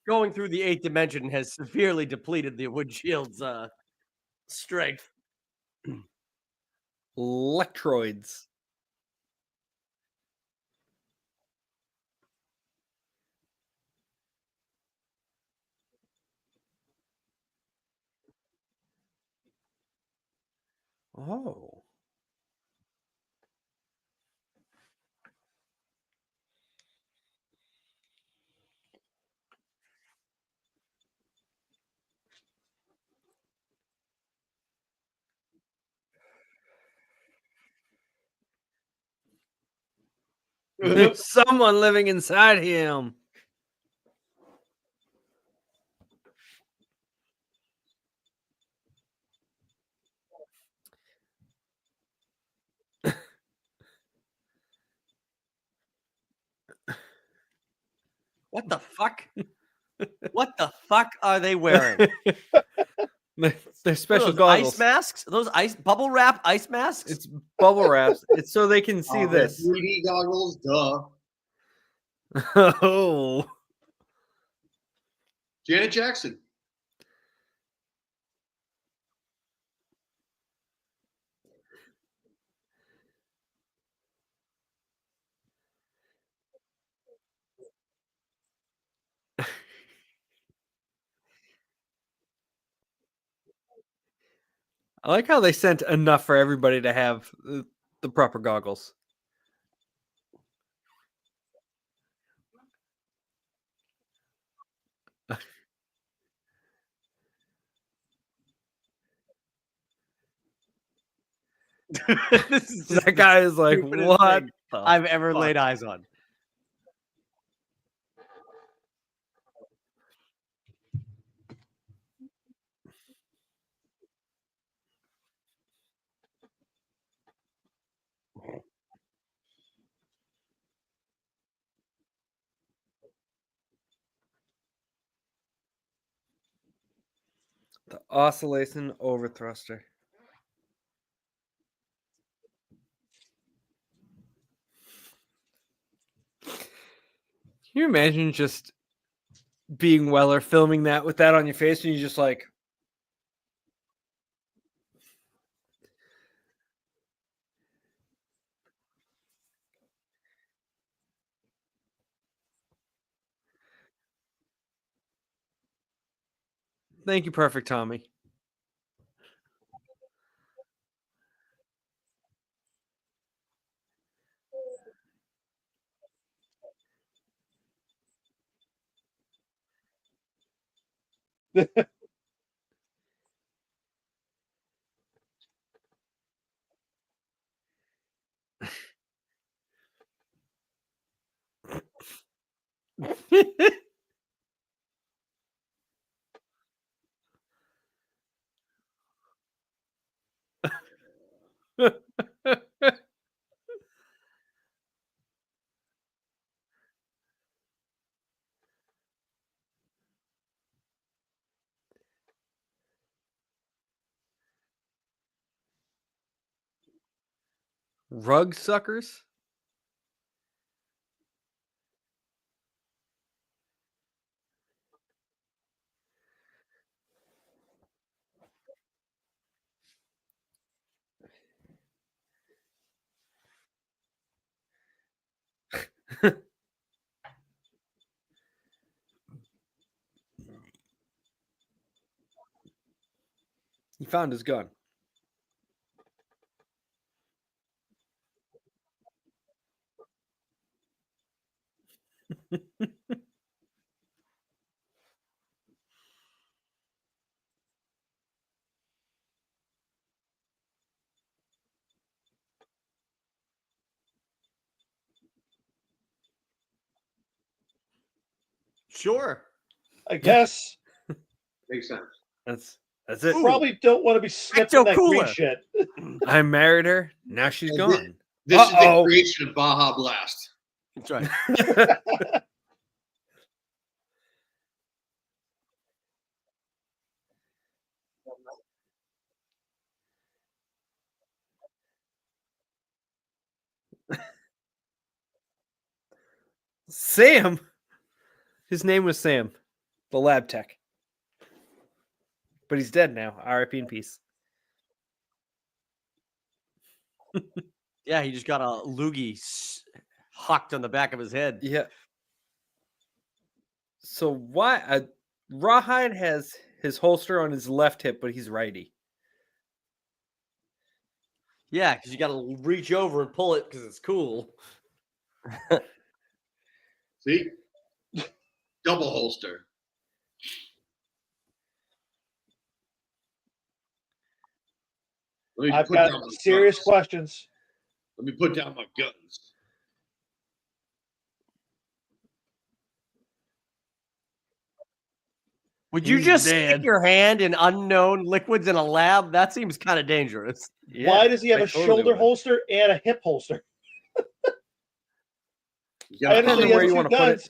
going through the 8th dimension has severely depleted the windshield's strength. Electroids. Oh. There's someone living inside him. What the fuck? What the fuck are they wearing? They're What special are those goggles. ice masks? Those ice bubble wrap ice masks? It's bubble wraps. It's so they can see They're this. 3D goggles, duh. Oh. Janet Jackson. I like how they sent enough for everybody to have the proper goggles. This is just That guy is like, stupidest what thing the I've ever fuck? laid eyes on. The oscillation overthruster. Can you imagine just being Weller filming that with that on your face and you just like thank you, Perfect Tommy. Rug suckers? He found his gun. Sure. I guess. Makes sense. That's it. You probably don't want to be sniffing that green cooler. shit. I married her. Now she's gone. This is the creation of Baja Blast. That's right. Sam. His name was Sam, the lab tech. But he's dead now. R.I.P. in peace. Yeah, he just got a loogie hucked on the back of his head. Yeah. So why Rawhide has his holster on his left hip, but he's righty. Yeah, because you got to reach over and pull it because it's cool. See? Double holster. I've got serious questions. Let me put down my guns. Would you just stick your hand in unknown liquids in a lab? That seems kind of dangerous. Yeah, why does he have a shoulder holster and a hip holster? I understand where you want to put it.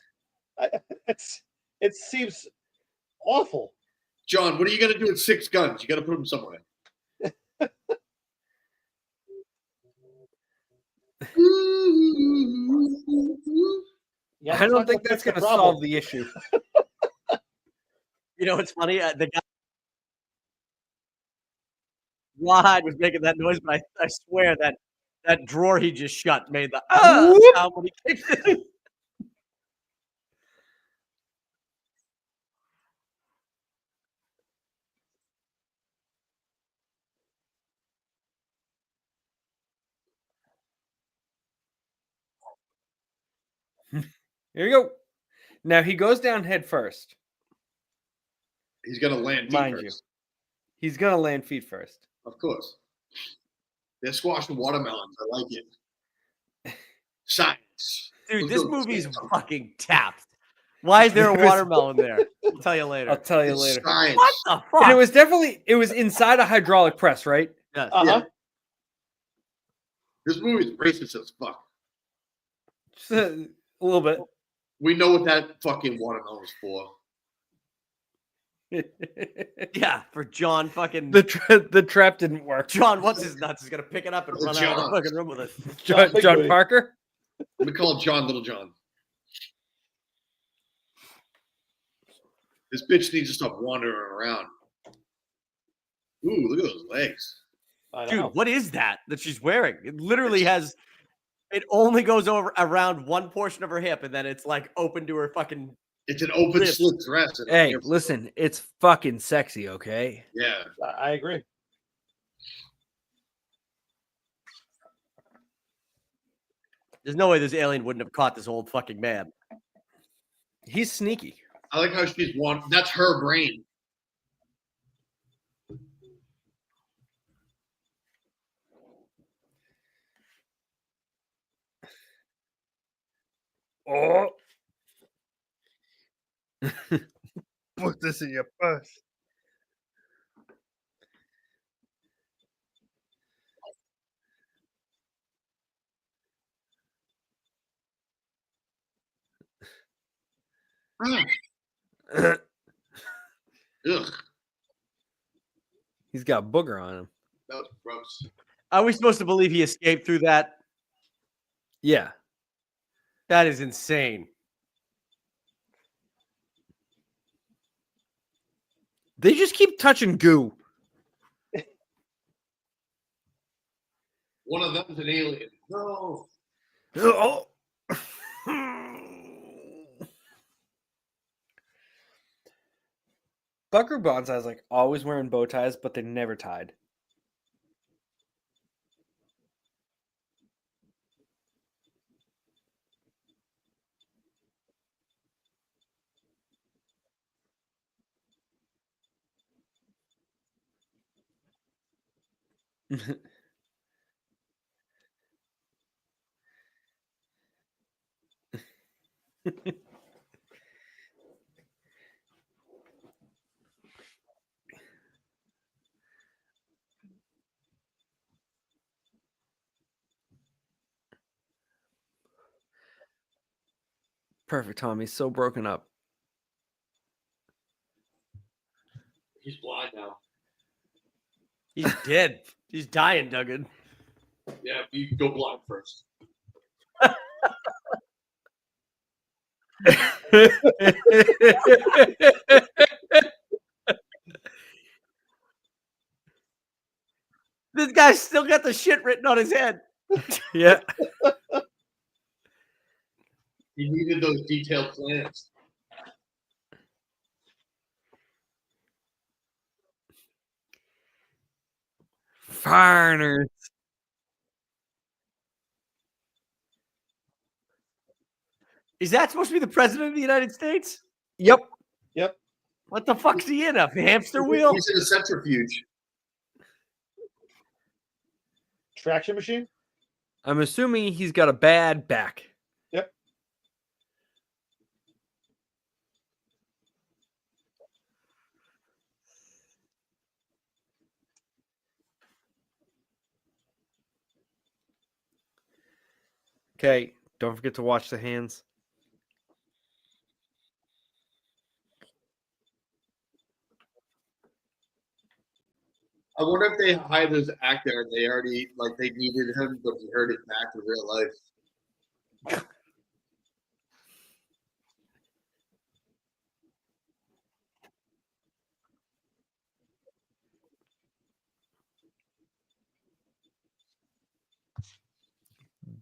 It seems awful. John, what are you going to do with 6 guns? You got to put them somewhere. Yeah, I don't think that's going to solve the issue. You know, it's funny. The guy Rawhide was making that noise, but I swear that drawer he just shut made the sound when he kicked it. Here you go. Now he goes down head first. He's going to land feet first. You. He's going to land feet first. Of course. They're squashing watermelons. I like it. Science. Dude, this movie's fucking tapped. Why is there a watermelon there? I'll tell you later. I'll tell you later. Science. What the fuck? And it was inside a hydraulic press, right? Yes. Uh-huh. This movie's racist as fuck. Just a little bit. We know what that fucking watermelon is for. Yeah, for John fucking the trap didn't work. John, what's his nuts is gonna pick it up and run out of the fucking room with it. John Parker. We call it John Little John. This bitch needs to stop wandering around. Ooh, look at those legs. Dude, what is that she's wearing? It literally has. It only goes over around one portion of her hip, and then it's like open to her fucking. It's an open ribs. slit dress. Hey, listen, it's fucking sexy, okay? Yeah, I agree. There's no way this alien wouldn't have caught this old fucking man. He's sneaky. I like how she's one. That's her brain. Oh. Put this in your purse. Ugh. He's got booger on him. That was gross. Are we supposed to believe he escaped through that? Yeah. That is insane. They just keep touching goo. One of them's an alien. No. Oh. Buckaroo Banzai is like always wearing bow ties, but they're never tied. Perfect, Tommy's so broken up. He's blind now. He's dead. He's dying, Duggan. Yeah, you go blind first. This guy's still got the shit written on his head. Yeah. He needed those detailed plans. Foreigners. Is that supposed to be the president of the United States? Yep. Yep. What the fuck's he in? A hamster wheel? He's in a centrifuge. Traction machine? I'm assuming he's got a bad back. Yep. Okay, don't forget to watch the hands. I wonder if they hired this actor and they already they needed him, but he hurt his back in real life.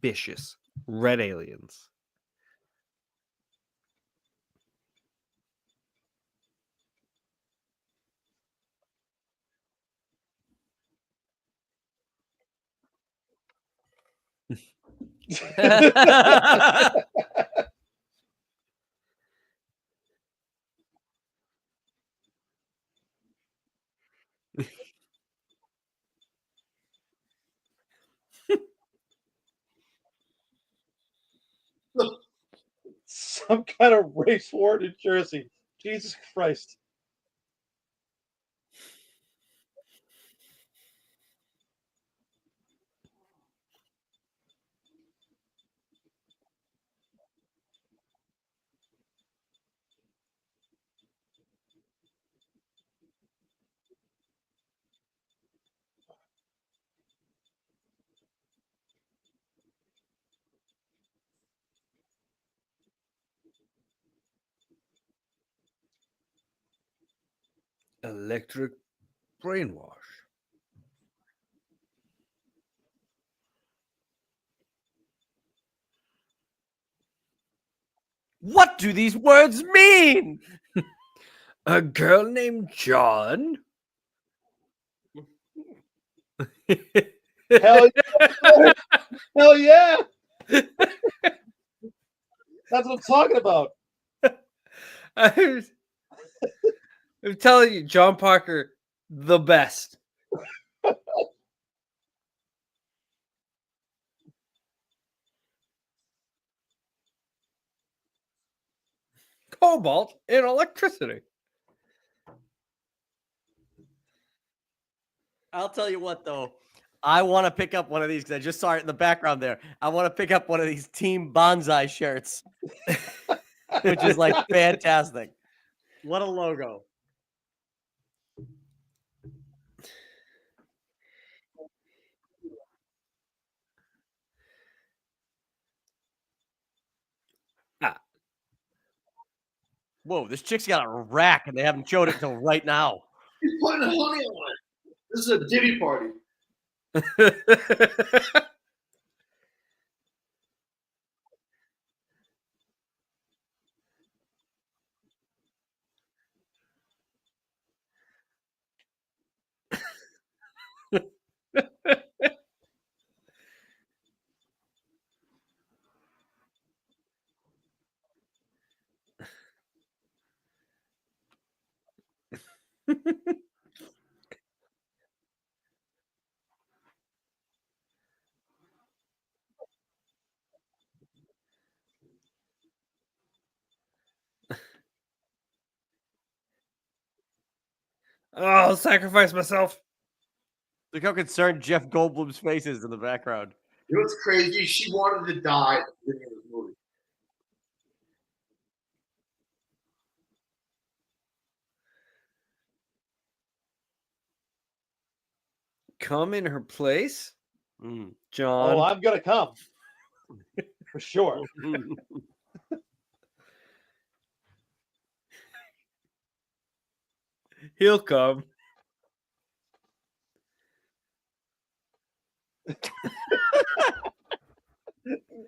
Vicious. Red aliens. Some kind of race war in Jersey. Jesus Christ. Electric brainwash. What do these words mean? A girl named John? Hell yeah! Hell yeah! That's what I'm talking about. I'm telling you, John Parker, the best. Cobalt and electricity. I'll tell you what, though. I want to pick up one of these because I just saw it in the background there. I want to pick up one of these Team Banzai shirts, which is like fantastic. What a logo. Whoa, this chick's got a rack and they haven't showed it till right now. He's putting honey on it. This is a ditty party. Oh, I'll sacrifice myself. Look how concerned Jeff Goldblum's face is in the background. You know what's crazy? She wanted to die at the beginning of this movie. Come in her place, Mm. John. Oh, I'm gonna come for sure. He'll come.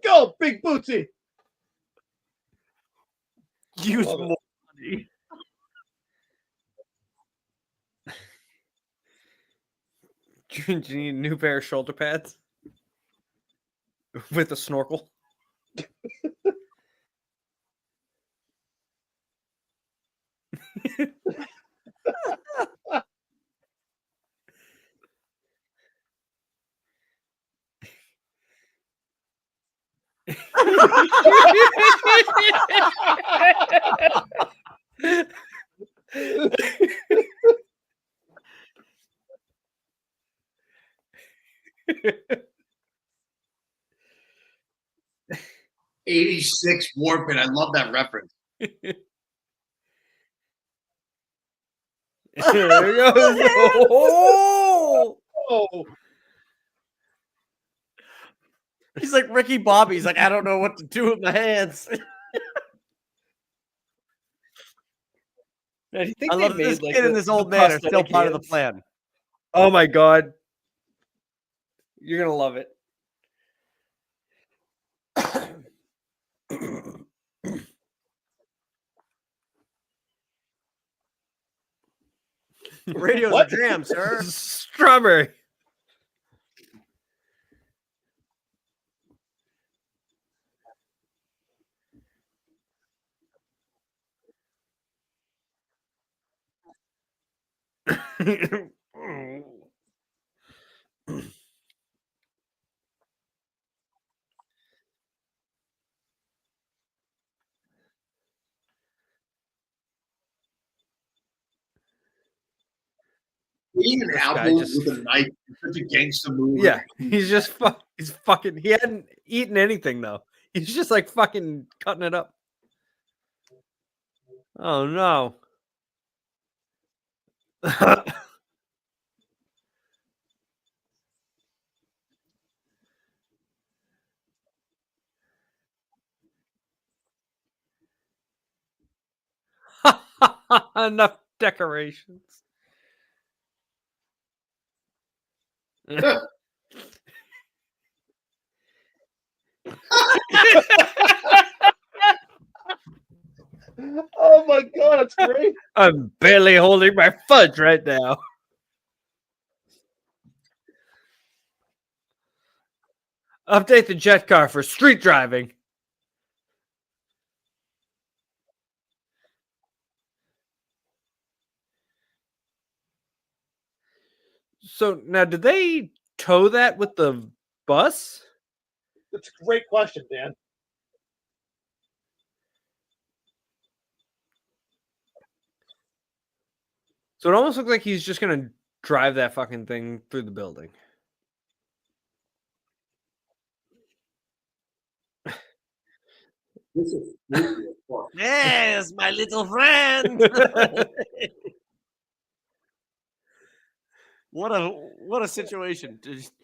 Go, Big Bootsy. Use Love it. more money. Do you need a new pair of shoulder pads with a snorkel? '86 Warpin. I love that reference. There he goes. Oh! Oh, He's like Ricky Bobby. He's like, I don't know what to do with my hands. Man, do you think I they love that made, this like, kid and the- this old the man are still prosthetic part of the hands? plan. Oh my god. You're gonna love it. Radio's What? a jam, sir. Strawberry. Eating an guy apple just- with a knife is such a gangster move. Yeah, he's just he's fucking. He hadn't eaten anything though. He's just like fucking cutting it up. Oh no. Enough decorations. Oh my god, that's great. I'm barely holding my fudge right now. Update the jet car for street driving. So now, did they tow that with the bus? That's a great question, Dan. So it almost looks like he's just gonna drive that fucking thing through the building. Yes, my little friend. What a situation.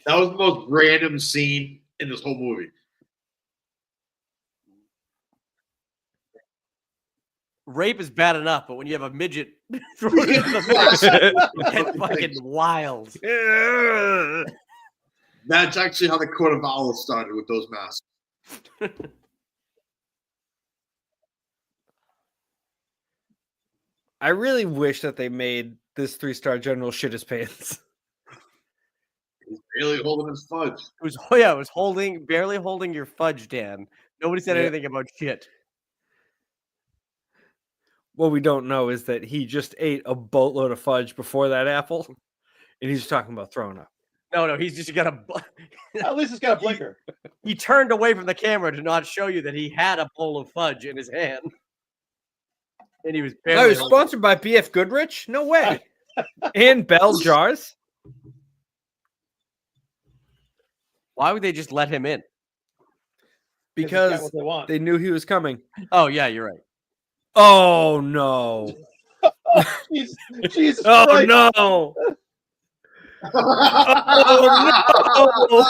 That was the most random scene in this whole movie. Rape is bad enough, but when you have a midget thrown into the mix, it's fucking wild. That's actually how the Court of Owls started, with those masks. I really wish that they made this 3-star general shit his pants. He's really holding his fudge. It was barely holding your fudge, Dan. Nobody said anything about shit. What we don't know is that he just ate a boatload of fudge before that apple, and he's talking about throwing up. No, he's just got a. At least it's got a blinker. He turned away from the camera to not show you that he had a bowl of fudge in his hand, and he was. I was sponsored by BF Goodrich. No way. And Bell Jars. Why would they just let him in? Because they knew he was coming. Oh yeah, you're right. Oh no! Jesus oh Christ. no! Oh no!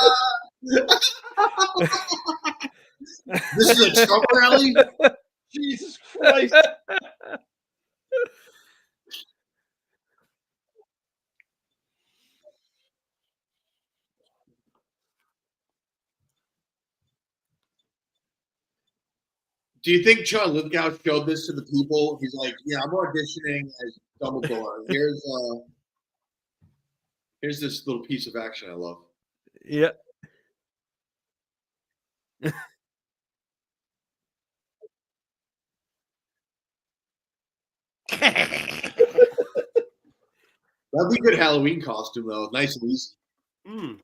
This is a Trump rally? Jesus Christ! Do you think John Lithgow showed this to the people? He's like, "Yeah, I'm auditioning as Dumbledore. Here's this little piece of action I love." Yeah. That'd be a good Halloween costume, though. Nice and easy. It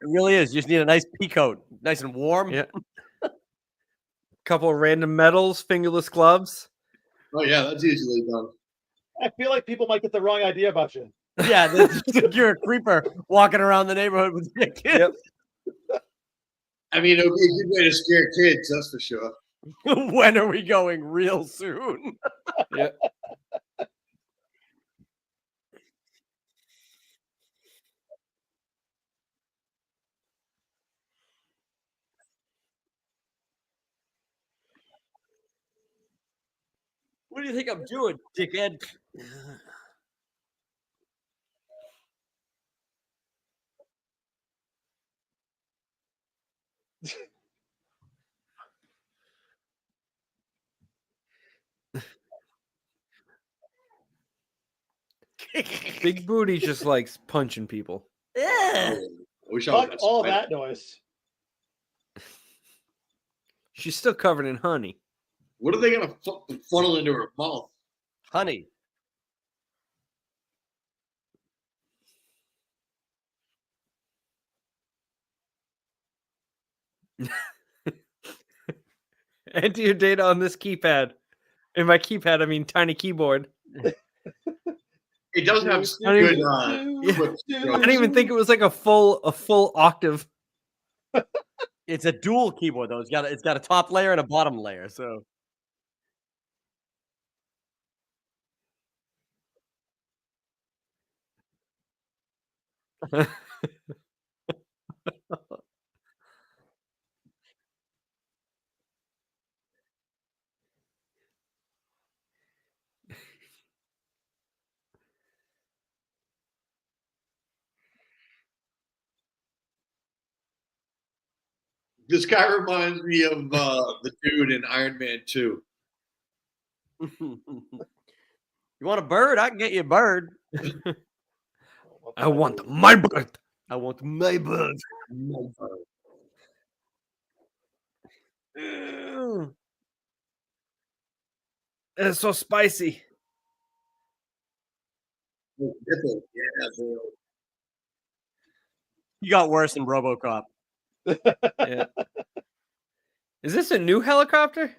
really is. You just need a nice pea coat, nice and warm. Yeah. Couple of random medals, fingerless gloves. Oh yeah, that's easily done. I feel like people might get the wrong idea about you. Yeah, you're a creeper walking around the neighborhood with your kids. Yep. I mean, it would be a good way to scare kids, that's for sure. When are we going? Real soon. Yeah. What do you think I'm doing, dickhead? Big Booty just likes punching people. Yeah. Fuck all that noise. She's still covered in honey. What are they going to funnel into her mouth? Honey. Enter your data on this keypad. In my keypad, I mean tiny keyboard. It does have good. I didn't even think it was like a full octave. It's a dual keyboard though. It's got a top layer and a bottom layer. So. This guy reminds me of the dude in Iron Man 2. You want a bird? I can get you a bird. I want my bird. I want my bird. It's so spicy. Yeah, bro. You got worse than RoboCop. Yeah. Is this a new helicopter?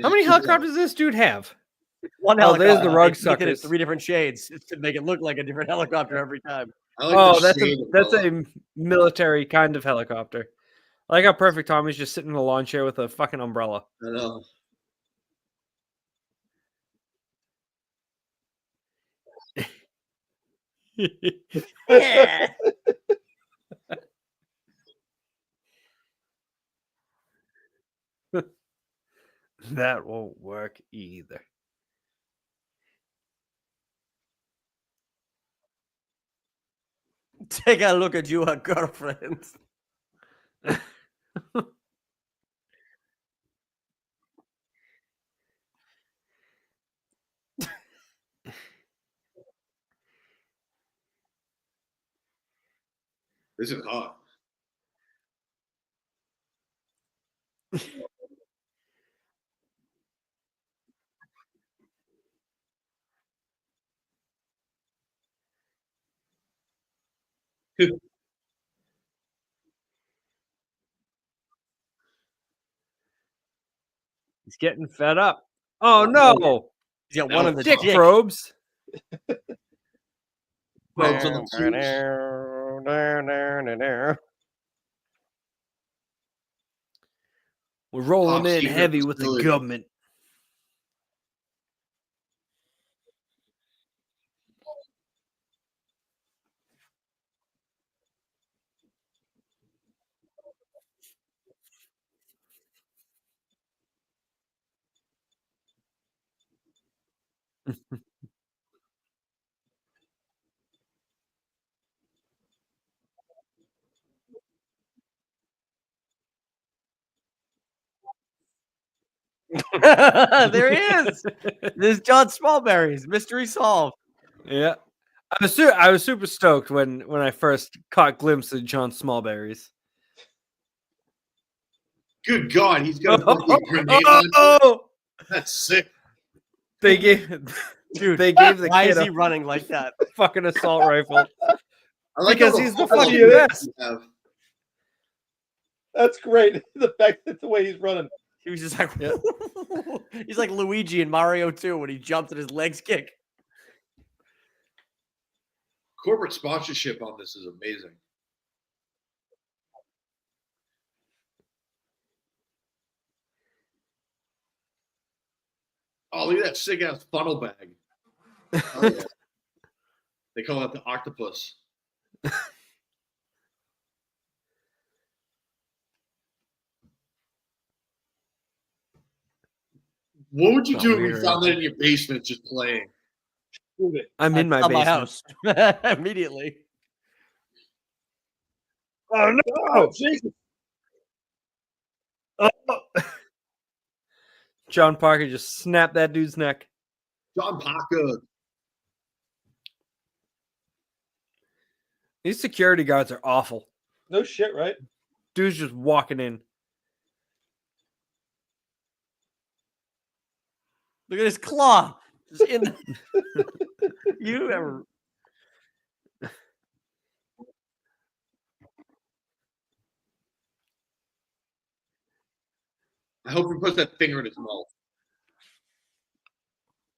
How many helicopters does this dude have? One Oh, helicopter. there's the rug They did it suckers. 3 different shades to make it look like a different helicopter every time. Oh, that's a military kind of helicopter. I like how Perfect Tommy's just sitting in a lawn chair with a fucking umbrella. I know. Yeah. That won't work either. Take a look at you, girlfriend. This is hot. He's getting fed up. Oh no! He's got one of the Dick dick. probes. Probes on the tubes. We're rolling Top in secret heavy with the facility. government. There he is. There's John Smallberry's mystery solved. Yeah. I was super stoked when I first caught glimpse of John Smallberry's. Good God, he's got a fucking grenade on. Oh! That's sick. They gave Dude, they gave the why kid is he a running like that? fucking assault rifle. I like Because how he's the fucking fucking best. you have. That's great. The fact that the way he's running. He was just like, Yeah. He's like Luigi in Mario 2 when he jumps and his legs kick. Corporate sponsorship on this is amazing. Oh, look at that sick ass funnel bag. Oh, yeah. They call it the octopus. What would you do if you found that in your basement just playing? I'm in my At basement. house immediately. Oh no! Oh, Jesus. Oh. John Parker just snapped that dude's neck. John Parker. These security guards are awful. No shit, right? Dude's just walking in. Look at his claw. Just in you ever I hope he puts that finger in his mouth.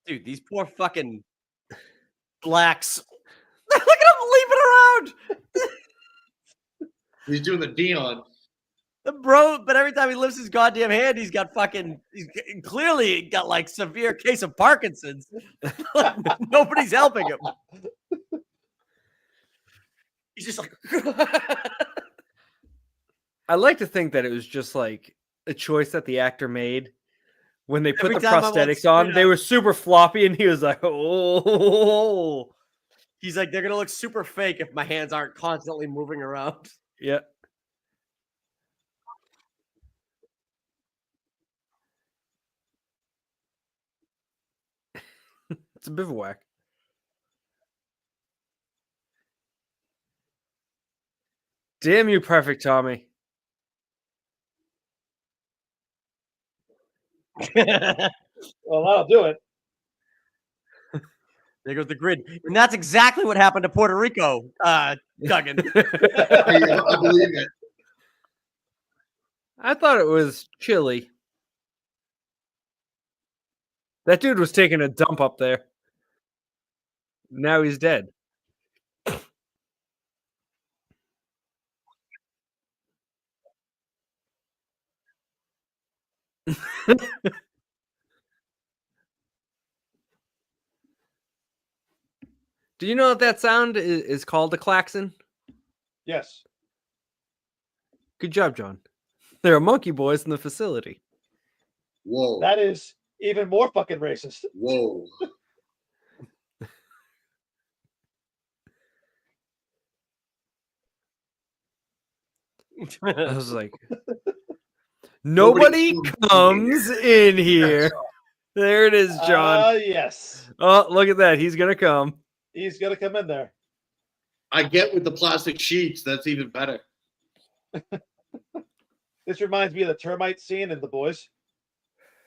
dude, these poor fucking blacks. Look at him leaping around. He's doing the Dion. The bro, but every time he lifts his goddamn hand, he's clearly got like severe case of Parkinson's. Like, nobody's helping him. He's just like I like to think that it was just like a choice that the actor made when they put Every the time I want prosthetics on. straight They up. were super floppy, and he was like, "Oh, he's like, they're gonna look super fake if my hands aren't constantly moving around. yeah." It's a bivouac. Damn you, Perfect Tommy. Well, that'll do it. There goes the grid. And that's exactly what happened to Puerto Rico, Duggan. I believe it. I thought it was chilly. That dude was taking a dump up there. Now he's dead. Do you know that sound is called a klaxon? Yes. Good job, John. There are monkey boys in the facility. Whoa. That is even more fucking racist. Whoa. I was like, nobody comes in here. There it is, John. Yes. Oh, look at that. He's going to come. He's going to come in there. I get with the plastic sheets. That's even better. This reminds me of the termite scene in The Boys.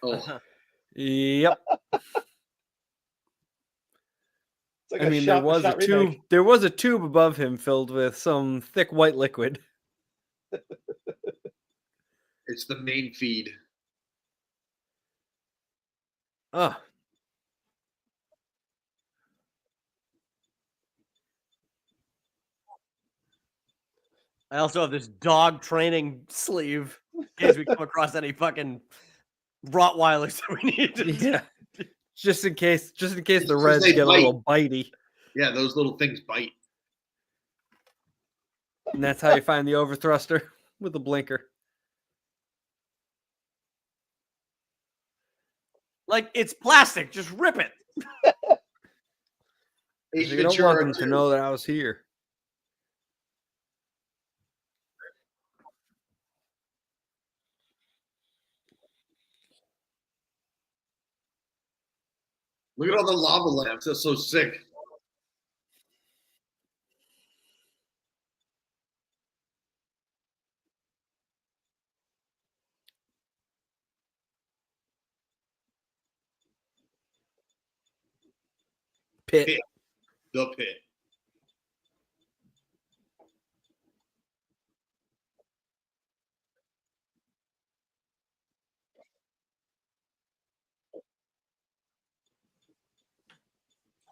Oh. Yep. Like I mean, there was a tube. There was a tube above him filled with some thick white liquid. It's the main feed. Oh. I also have this dog training sleeve in case we come across any fucking Rottweilers that we need. Yeah. Just in case the Reds get a little bitey. Yeah, those little things bite. And that's how you find the overthruster with the blinker. Like, it's plastic. Just rip it. You don't want them to know that I was here. Look at all the lava lamps. That's so sick. Pit. The pit.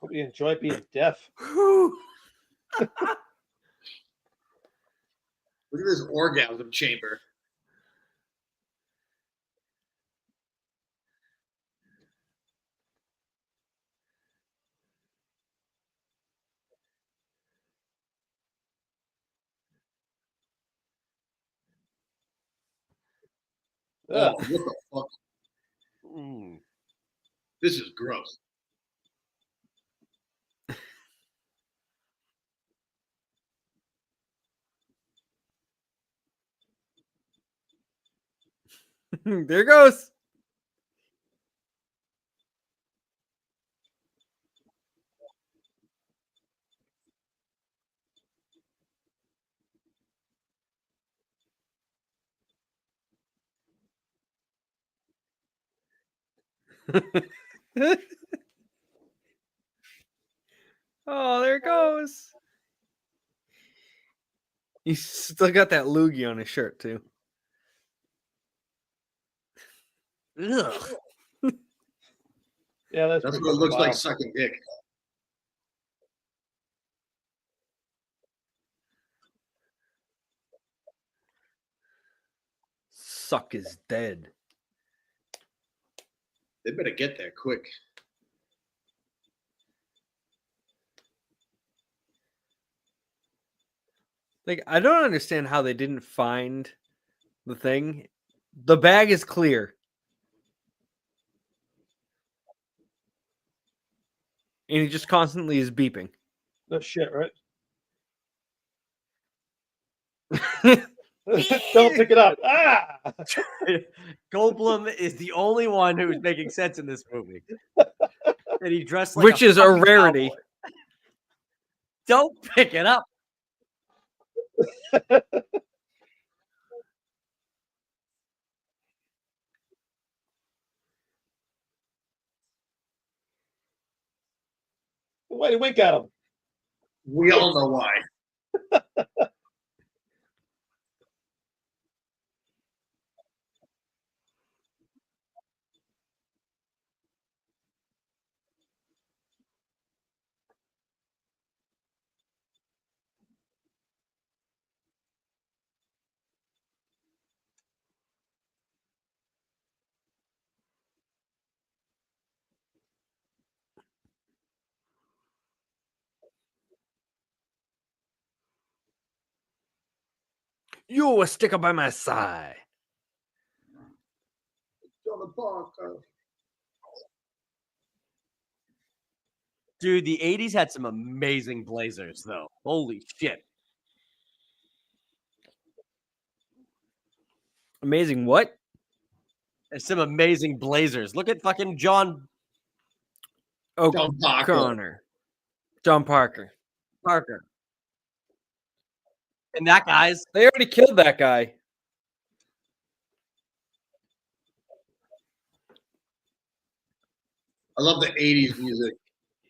Hope you enjoy being deaf. Look at this orgasm chamber. Oh, what the fuck? This is gross. There goes. Oh, there it goes. He's still got that loogie on his shirt, too. Ugh. Yeah, that's what it looks like, sucking dick. Suck is dead. They better get there quick. Like, I don't understand how they didn't find the thing. The bag is clear. And he just constantly is beeping. No shit, right? Don't pick it up. Ah! Goldblum is the only one who's making sense in this movie. And he dressed like which is a fucking rarity. cowboy. Don't pick it up. Why did he wink at him? We all know why. You a sticker by my side. Dude, the 80s had some amazing blazers, though. Holy shit. Amazing what? There's some amazing blazers. Look at fucking John O'Connor. John Parker. Parker. And that guy's. They already killed that guy. I love the 80s music.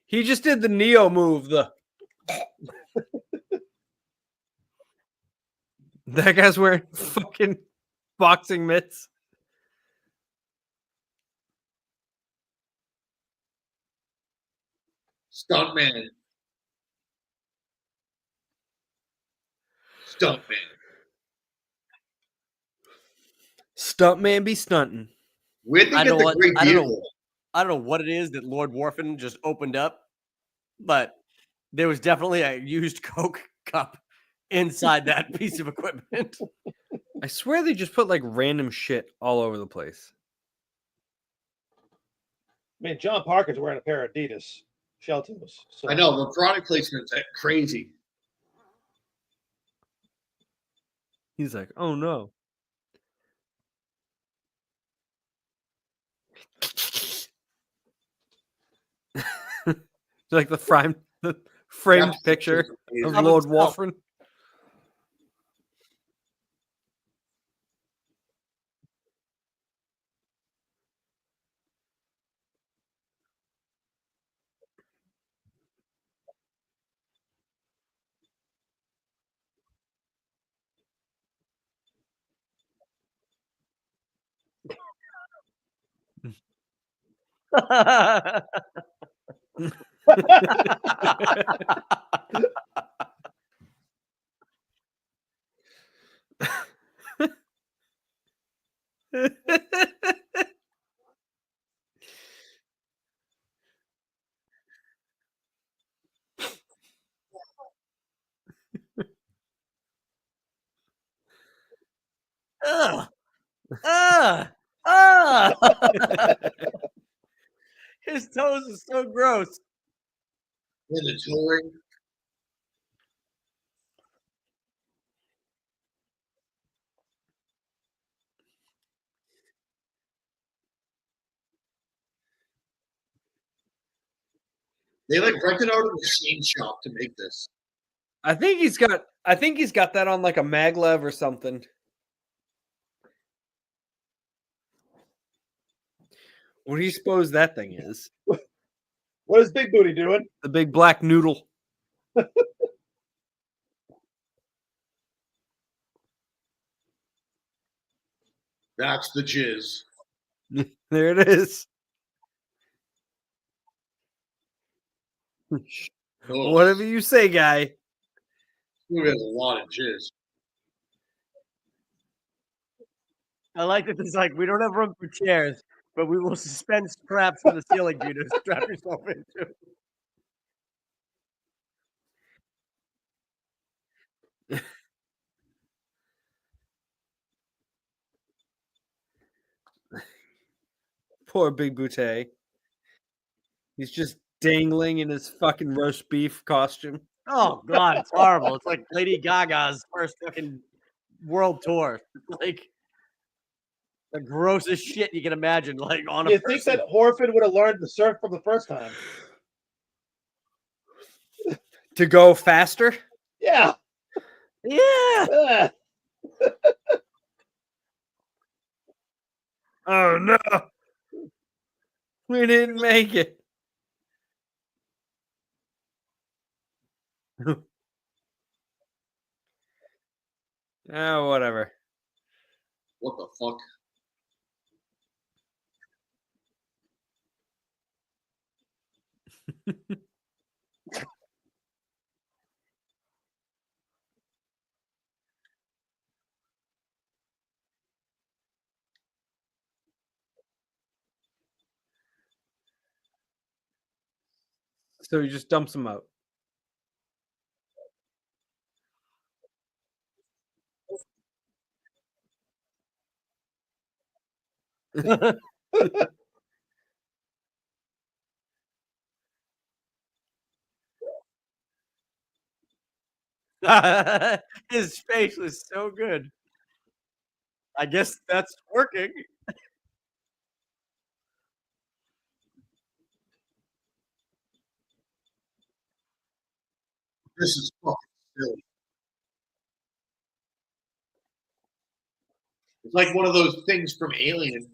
He just did the Neo move. That guy's wearing fucking boxing mitts. Stuntman. Stuntman be stunting. Where'd they get the great deal? I don't know what it is that Lord Warfin just opened up, but there was definitely a used Coke cup inside that piece of equipment. I swear they just put like random shit all over the place. I mean, John Parker's wearing a pair of Adidas shell toes. So. I know the product placement's crazy. He's like, oh no. Like the framed picture of Lord Wolfram. His toes are so gross. Yeah, the touring. They like rented out a machine shop to make this. I think he's got that on like a maglev or something. What do you suppose that thing is? What is Big Booty doing? The big black noodle. That's the jizz. There it is. Oh. Whatever you say, guy. He has a lot of jizz. I like that it's like, we don't have room for chairs, but we will suspend straps from the ceiling for you to strap yourself into. Poor Big Booty. He's just dangling in his fucking roast beef costume. Oh God, it's horrible. It's like Lady Gaga's first fucking world tour. Like, The grossest shit you can imagine, like on a You person. think that Horford would have learned to surf from the first time? To go faster? Yeah. Yeah. Oh no. We didn't make it. Oh, whatever. What the fuck? So he just dumps him out. His face was so good. I guess that's working. This is fucking silly. It's like one of those things from Alien.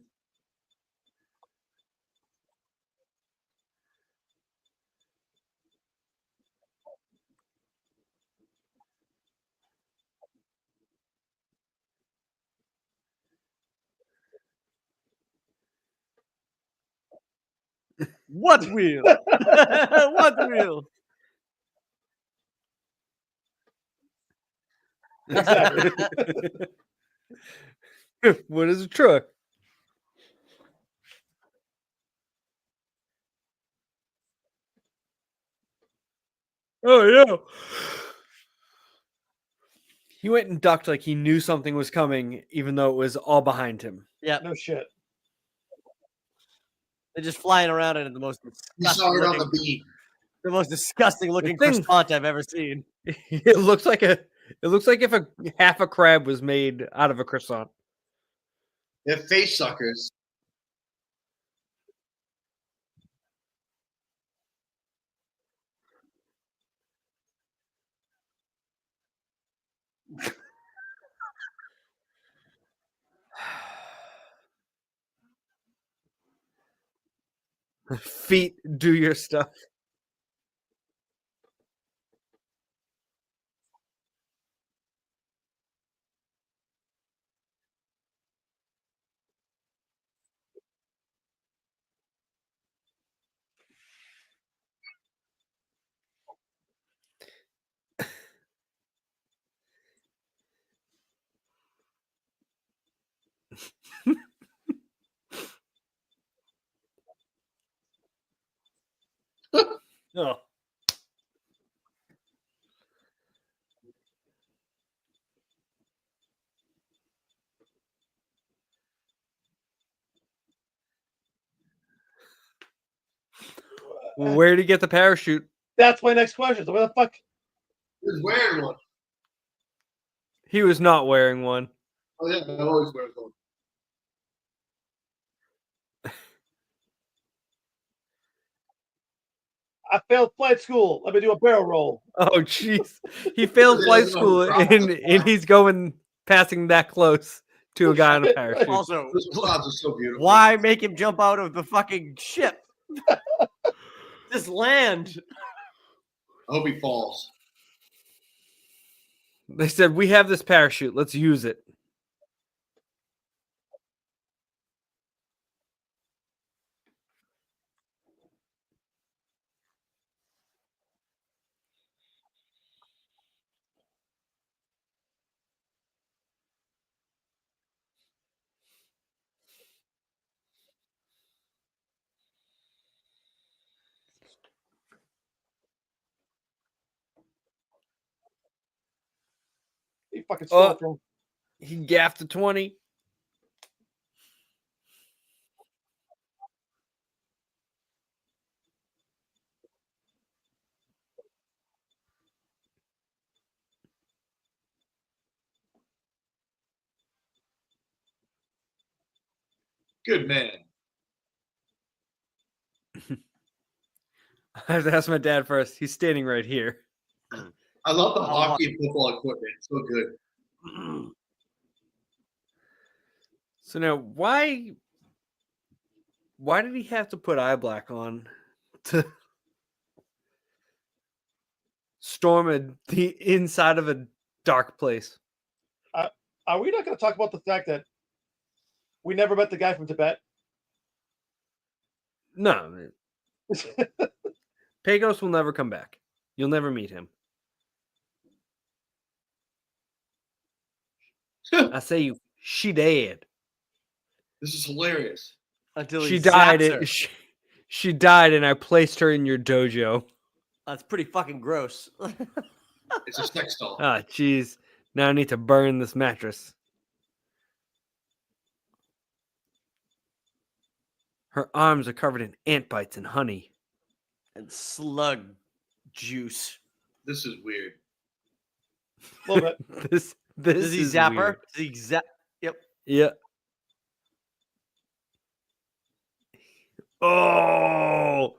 What wheel? What wheel? Exactly. What is a truck? Oh yeah. He went and ducked like he knew something was coming, even though it was all behind him. Yeah, No shit. they're just flying around in the most You saw it on the looking, beam. the most disgusting looking thing- croissant I've ever seen. It looks like if a half a crab was made out of a croissant. They're face suckers. Feet do your stuff. Oh. Where did he get the parachute? That's my next question. So where the fuck? He was wearing one. He was not wearing one. Oh yeah, I always wear one. I failed flight school. Let me do a barrel roll. Oh jeez. He failed flight school and he's going passing that close to a guy on a parachute. Also, Those clouds are so beautiful. why make him jump out of the fucking ship? Just land. I hope he falls. They said, "We have this parachute. Let's use it." He fucking stole it from. He gaffed a 20. Good man. I have to ask my dad first. He's standing right here. I love the hockey and football equipment. It's so good. So now, why did he have to put eye black on to storm the inside of a dark place? Are we not going to talk about the fact that we never met the guy from Tibet? No. Pagos will never come back. You'll never meet him. I say she dead. This is hilarious. Until she died. She died, and I placed her in your dojo. That's pretty fucking gross. It's a sex doll. Ah, jeez. Now I need to burn this mattress. Her arms are covered in ant bites and honey. And slug juice. This is weird. A little bit. This Does he is zap weird. her? Does he zap? Yep. Yeah. Oh!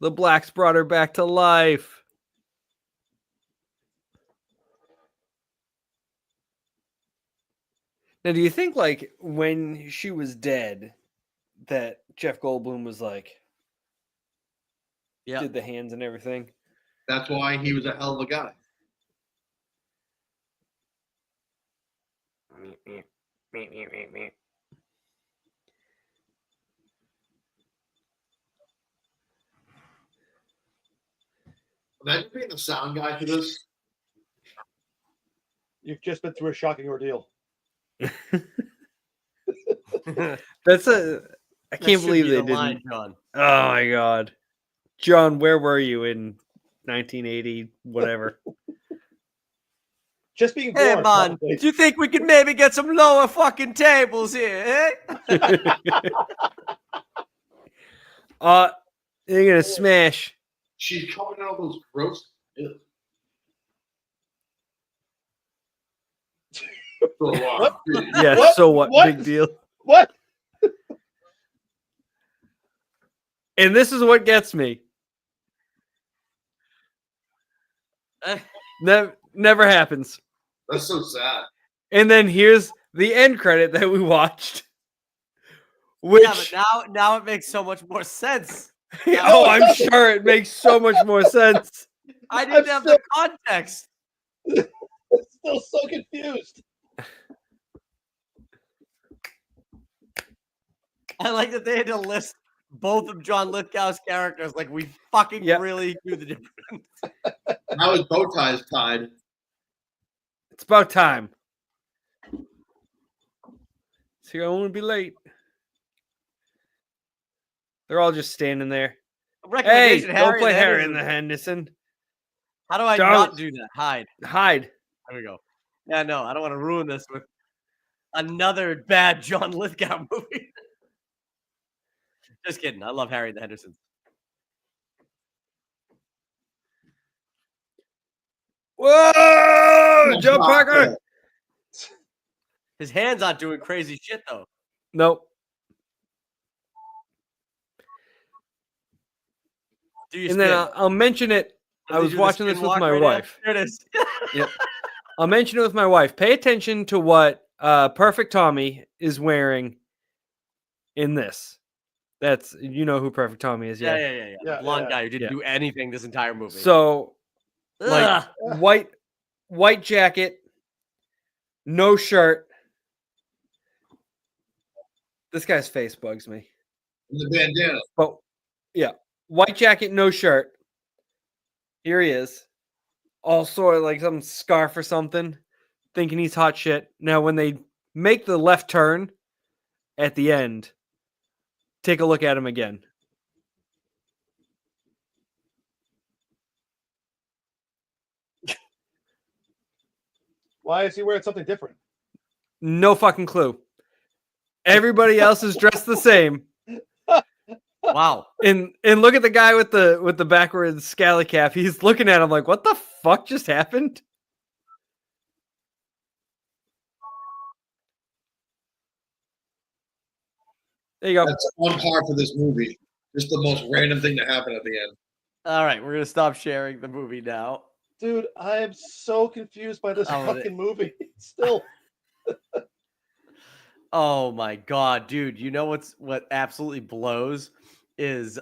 The blacks brought her back to life. Now, do you think, like, when she was dead, that Jeff Goldblum was like, did the hands and everything? That's why he was a hell of a guy. Imagine being the sound guy for this. You've just been through a shocking ordeal. That's I can't believe they didn't. Line, John. Oh my god. John, where were you in 1980, whatever? Just being Hey, born. man, Probably. do you think we could maybe get some lower fucking tables here, eh? You're gonna smash. She's covered in all those gross. What? Yeah, What? so what? What? Big deal. What? And this is what gets me. Never happens. That's so sad. And then here's the end credit that we watched. Which, yeah, but now it makes so much more sense. oh, I'm sure it makes so much more sense. I didn't have the context. I'm still so confused. I like that they had to list both of John Lithgow's characters. Like, we fucking really knew the difference. Now his bow tie is tied. It's about time. See, I won't be late. They're all just standing there. Hey, don't play Harry in the Henderson. How do I not do that? Hide. There we go. Yeah, no, I don't want to ruin this with another bad John Lithgow movie. Just kidding. I love Harry and the Hendersons. Whoa! Joe Parker! His hands aren't doing crazy shit, though. Nope. And then I'll mention it. I was watching this with my wife. There it is. Yep. I'll mention it with my wife. Pay attention to what Perfect Tommy is wearing in this. That's, you know who Perfect Tommy is, yeah. Blonde guy who didn't do anything this entire movie. So, like, white jacket, no shirt. This guy's face bugs me. The bandana. But yeah, white jacket, no shirt. Here he is, all sort of like some scarf or something, thinking he's hot shit. Now, when they make the left turn at the end, take a look at him again. Why is he wearing something different? No fucking clue. Everybody else is dressed the same. Wow. And look at the guy with the backwards scally cap. He's looking at him like, what the fuck just happened? There you go. That's on par for this movie. Just the most random thing to happen at the end. All right, we're gonna stop sharing the movie now. Dude, I am so confused by this fucking movie. Still. Oh my god, dude! You know what absolutely blows is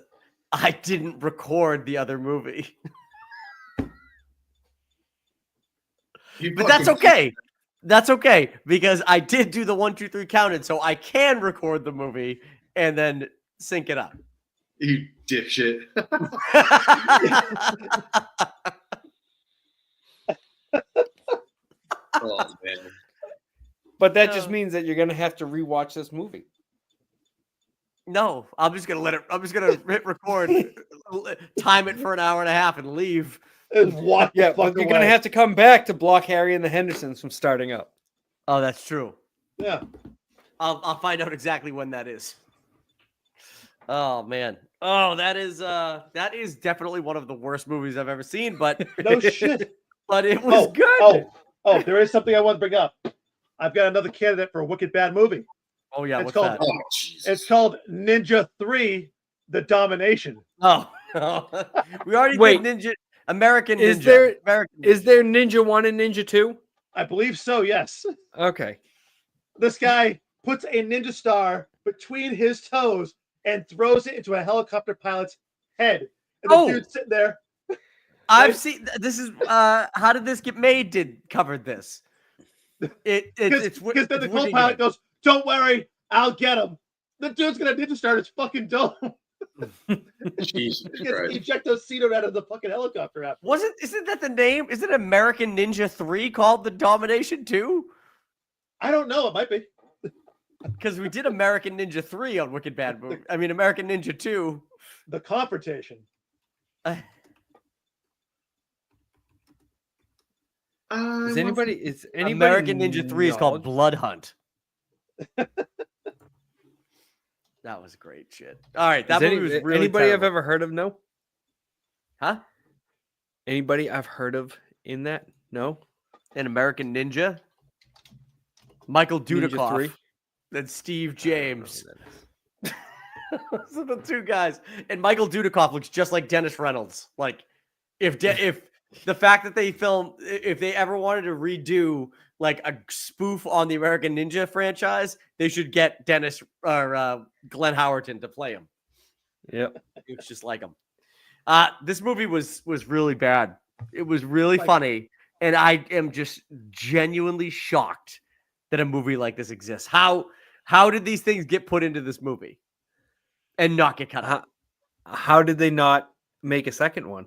I didn't record the other movie, but that's okay. That's okay because I did do the 1, 2, 3 counted, so I can record the movie and then sync it up. You dipshit. Oh man. But that just means that you're gonna have to rewatch this movie. No, I'm just gonna let it. I'm just gonna hit record, time it for an hour and a half, and leave. And walk Yeah, but you're gonna have to come back to block Harry and the Hendersons from starting up. Oh, that's true. Yeah, I'll find out exactly when that is. Oh man. Oh, that is definitely one of the worst movies I've ever seen. But no shit. But it was good. Oh, there is something I want to bring up. I've got another candidate for a wicked bad movie. Oh yeah, it's called. Oh, Jesus. It's called Ninja 3: The Domination. Oh, we already did Ninja. American Ninja. Is there Ninja 1 and Ninja 2? I believe so. Yes. Okay. This guy puts a ninja star between his toes and throws it into a helicopter pilot's head. And the dude's sitting there. I've seen this. Is how did this get made? Covered this. Because then the co-pilot goes, "Don't worry, I'll get him." The dude's gonna ninja start his fucking dome. Jesus Christ! Ejectocetoed out of the fucking helicopter. After. Isn't that the name? Is it American Ninja 3 called The Domination 2? I don't know. It might be. Because we did American Ninja 3 on Wicked Bad Movie. I mean, American Ninja 2. The Confrontation. Is anybody American Ninja 3 is called Blood Hunt. That was great shit. All right, that movie was really anybody terrible. I've ever heard of? No. Huh? Anybody I've heard of in that? No. An American Ninja. Michael Dudikoff. Ninja 3? Then Steve James. Those are the two guys. And Michael Dudikoff looks just like Dennis Reynolds. Like, if the fact that if they ever wanted to redo like a spoof on the American Ninja franchise, they should get Dennis or Glenn Howerton to play him. Yep. It's just like him. This movie was really bad. It was really funny. And I am just genuinely shocked that a movie like this exists. How did these things get put into this movie and not get cut out? How did they not make a second one?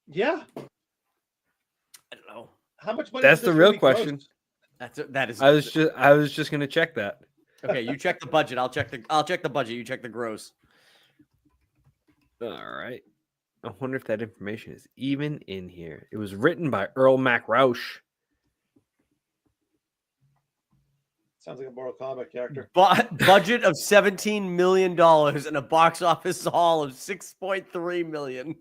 Yeah. I don't know. How much money? That's the real question. That is. I was just gonna check that. Okay, you check the budget. I'll check the budget. You check the gross. All right. I wonder if that information is even in here. It was written by Earl MacRausch. Sounds like a Mortal Kombat character. Budget of $17 million and a box office haul of $6.3 million.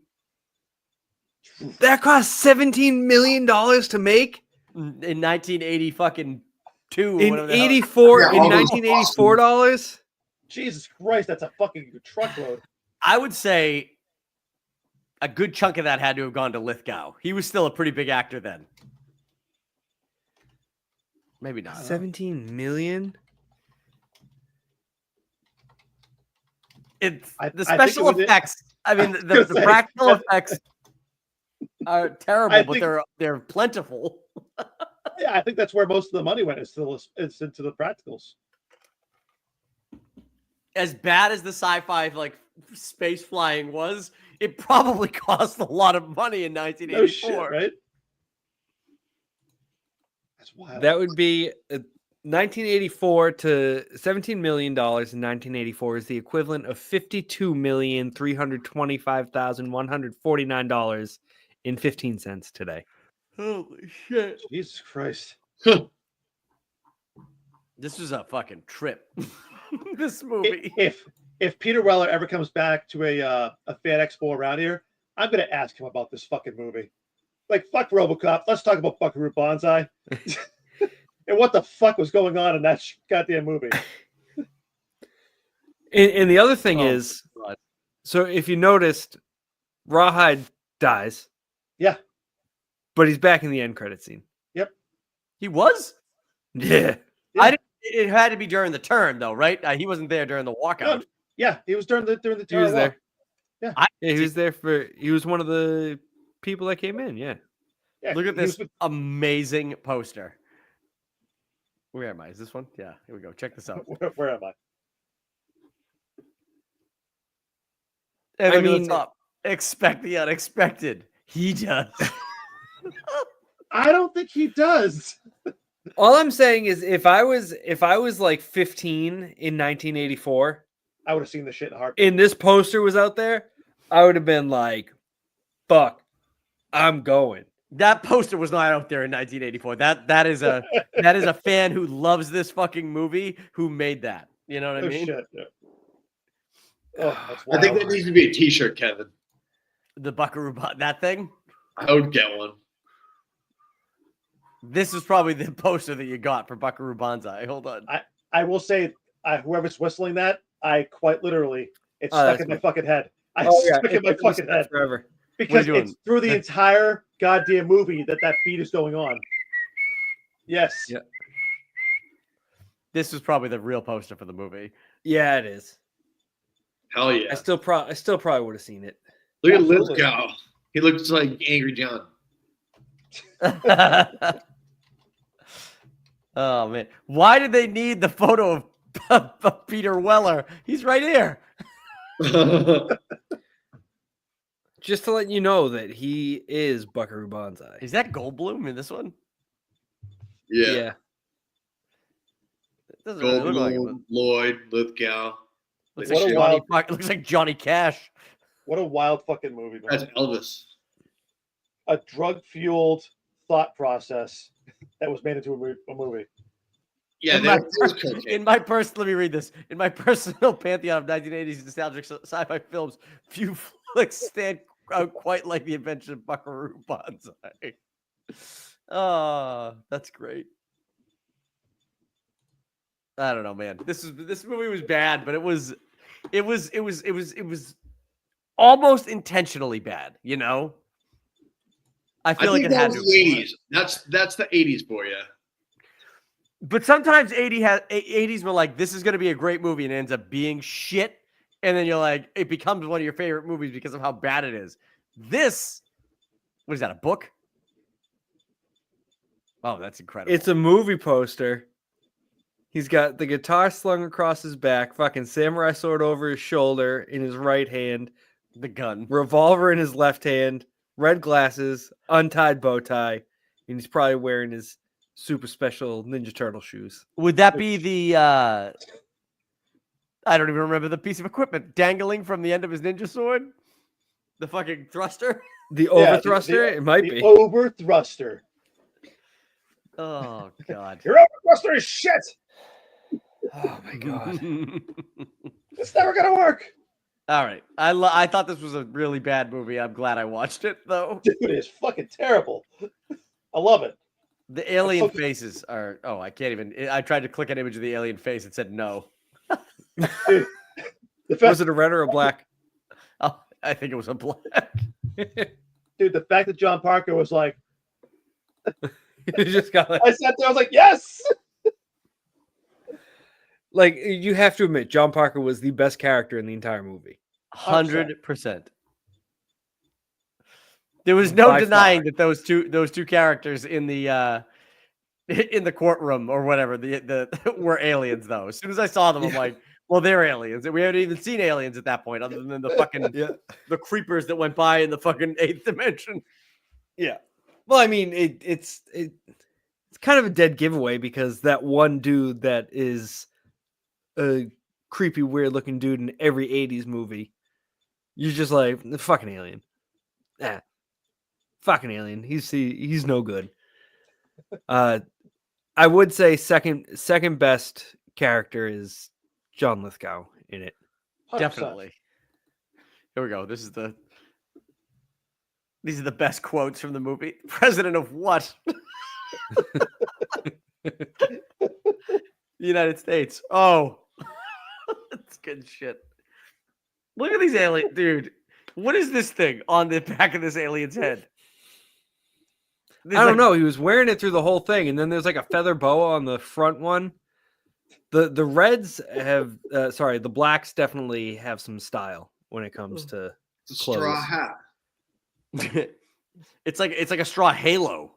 That cost $17 million to make in 1980 fucking two. In 84 Yeah, in 1984 dollars. Jesus Christ, that's a fucking truckload. I would say a good chunk of that had to have gone to Lithgow. He was still a pretty big actor then. Maybe not. 17 million. It's the special effects. I mean, the practical effects are terrible, but they're plentiful. Yeah, I think that's where most of the money went. It's into the practicals. As bad as the sci-fi like space flying was, it probably cost a lot of money in 1984. No shit, right? That's wild. That would be 1984 to $17 million in 1984 is the equivalent of $52,325,149.15 today. Holy shit. Jesus Christ. This was a fucking trip. This movie. If Peter Weller ever comes back to a fan expo around here, I'm gonna ask him about this fucking movie. Like, fuck RoboCop. Let's talk about Buckaroo Banzai. And what the fuck was going on in that goddamn movie? And the other thing is, God. so if you noticed, Rawhide dies. Yeah. But he's back in the end credit scene. Yep. He was? Yeah. It had to be during the turn, though, right? He wasn't there during the walkout. No, yeah, he was during the He was there. Yeah. He was there he was one of the people that came in. Yeah. Look at this amazing poster. Where am I? Is this one? Yeah, here we go. Check this out. Where am I? And I mean, top, expect the unexpected. He does. I don't think he does. All I'm saying is, if I was like 15 in 1984, I would have seen the shit in a heartbeat. And this poster was out there, I would have been like, "Fuck, I'm going." That poster was not out there in 1984. That is a fan who loves this fucking movie who made that. You know what I mean? Shit. Yeah. Oh, that's I think that needs to be a T-shirt, Kevin. The Buckaroo that thing. I would get one. This is probably the poster that you got for Buckaroo Banzai. Hold on. I will say, whoever's whistling that, I quite literally, it's stuck in my fucking head. Stuck in my fucking head forever. Because it's through the entire goddamn movie that beat is going on. Yes. Yeah. This was probably the real poster for the movie. Yeah, it is. Hell yeah. I still probably would have seen it. Look at Lithgow. He looks like Angry John. Oh man, why did they need the photo of Peter Weller? He's right here. Just to let you know that he is Buckaroo Banzai. Is that Goldblum in this one? Yeah. It doesn't really look like Goldblum, Lloyd, Lithgow. Looks like Johnny Cash. What a wild fucking movie, man. That's Elvis. A drug-fueled thought process that was made into a movie. Yeah, let me read this. In my personal pantheon of 1980s nostalgic sci-fi films, few flicks stand out quite like The Adventure of Buckaroo Banzai. Oh, that's great. I don't know, man. This movie was bad, but it was almost intentionally bad, you know? I feel like it had to be. That's the 80s for you. But sometimes 80s were like, this is going to be a great movie, and it ends up being shit. And then you're like, it becomes one of your favorite movies because of how bad it is. This, what is that, a book? Oh, that's incredible. It's a movie poster. He's got the guitar slung across his back, fucking samurai sword over his shoulder in his right hand, the gun, revolver in his left hand, red glasses, untied bow tie, and he's probably wearing his super special Ninja Turtle shoes. Would that be the I don't even remember the piece of equipment dangling from the end of his ninja sword? The fucking thruster? The overthruster? It might be. Overthruster. Oh god. Your overthruster is shit. Oh my god. It's never gonna work. All right. I thought this was a really bad movie. I'm glad I watched it though. Dude, it's fucking terrible. I love it. The alien faces are I can't even I tried to click an image of the alien face. It said no. Dude, was it a red or a black? Oh, I think it was a black. Dude, the fact that John Parker was like you just got like, I sat there, I was like, yes. Like, you have to admit, John Parker was the best character in the entire movie. 100%. There was no denying that those two characters in the courtroom or whatever the were aliens. Though, as soon as I saw them, I'm like, well, they're aliens. And we haven't even seen aliens at that point, other than the fucking the creepers that went by in the fucking 8th dimension. Yeah. Well, I mean, it's kind of a dead giveaway because that one dude that is a creepy, weird-looking dude in every 80s movie, you're just like, the fucking alien. Fucking alien. He's no good. I would say second best character is John Lithgow in it. 100%. Definitely. Here we go. These are the best quotes from the movie. President of what? The United States. Oh, that's Fucking shit. Look at these aliens, dude. What is this thing on the back of this alien's head? I don't know. He was wearing it through the whole thing, and then there's like a feather boa on the front one. The Reds have, the Blacks definitely have some style when it comes to straw hat. It's like a straw halo.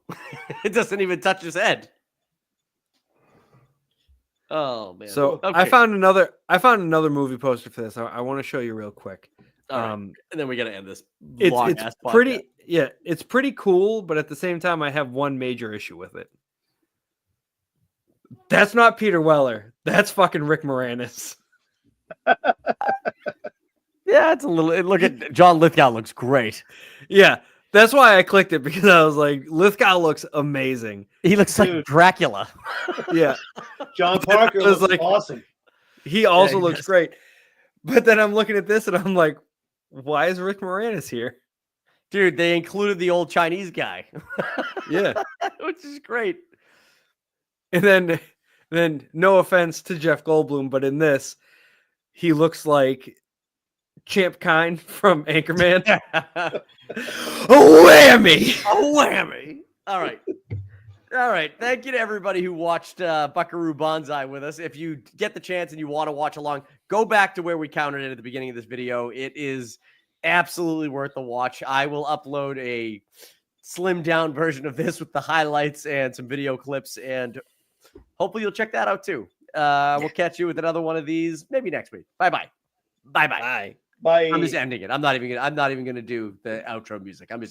It doesn't even touch his head. Oh man! So okay. I found another movie poster for this. I want to show you real quick. Right. And then we got to end this. It's pretty. Yeah, it's pretty cool, but at the same time, I have one major issue with it. That's not Peter Weller. That's fucking Rick Moranis. Yeah, it's a little. Look at John Lithgow. Looks great. Yeah, that's why I clicked it, because I was like, Lithgow looks amazing. He looks like Dracula. Yeah, John Parker looks like awesome. He also looks great. But then I'm looking at this and I'm like, why is Rick Moranis here? Dude, they included the old Chinese guy. Yeah, which is great. And then no offense to Jeff Goldblum, but in this, he looks like Champ Kine from Anchorman. A whammy! A whammy! All right. Thank you to everybody who watched Buckaroo Banzai with us. If you get the chance and you want to watch along, go back to where we counted it at the beginning of this video. It is absolutely worth the watch. I will upload a slimmed down version of this with the highlights and some video clips, and hopefully you'll check that out too. We'll catch you with another one of these maybe next week. Bye-bye. Bye. I'm just ending it. I'm not even gonna do the outro music. I'm just ending.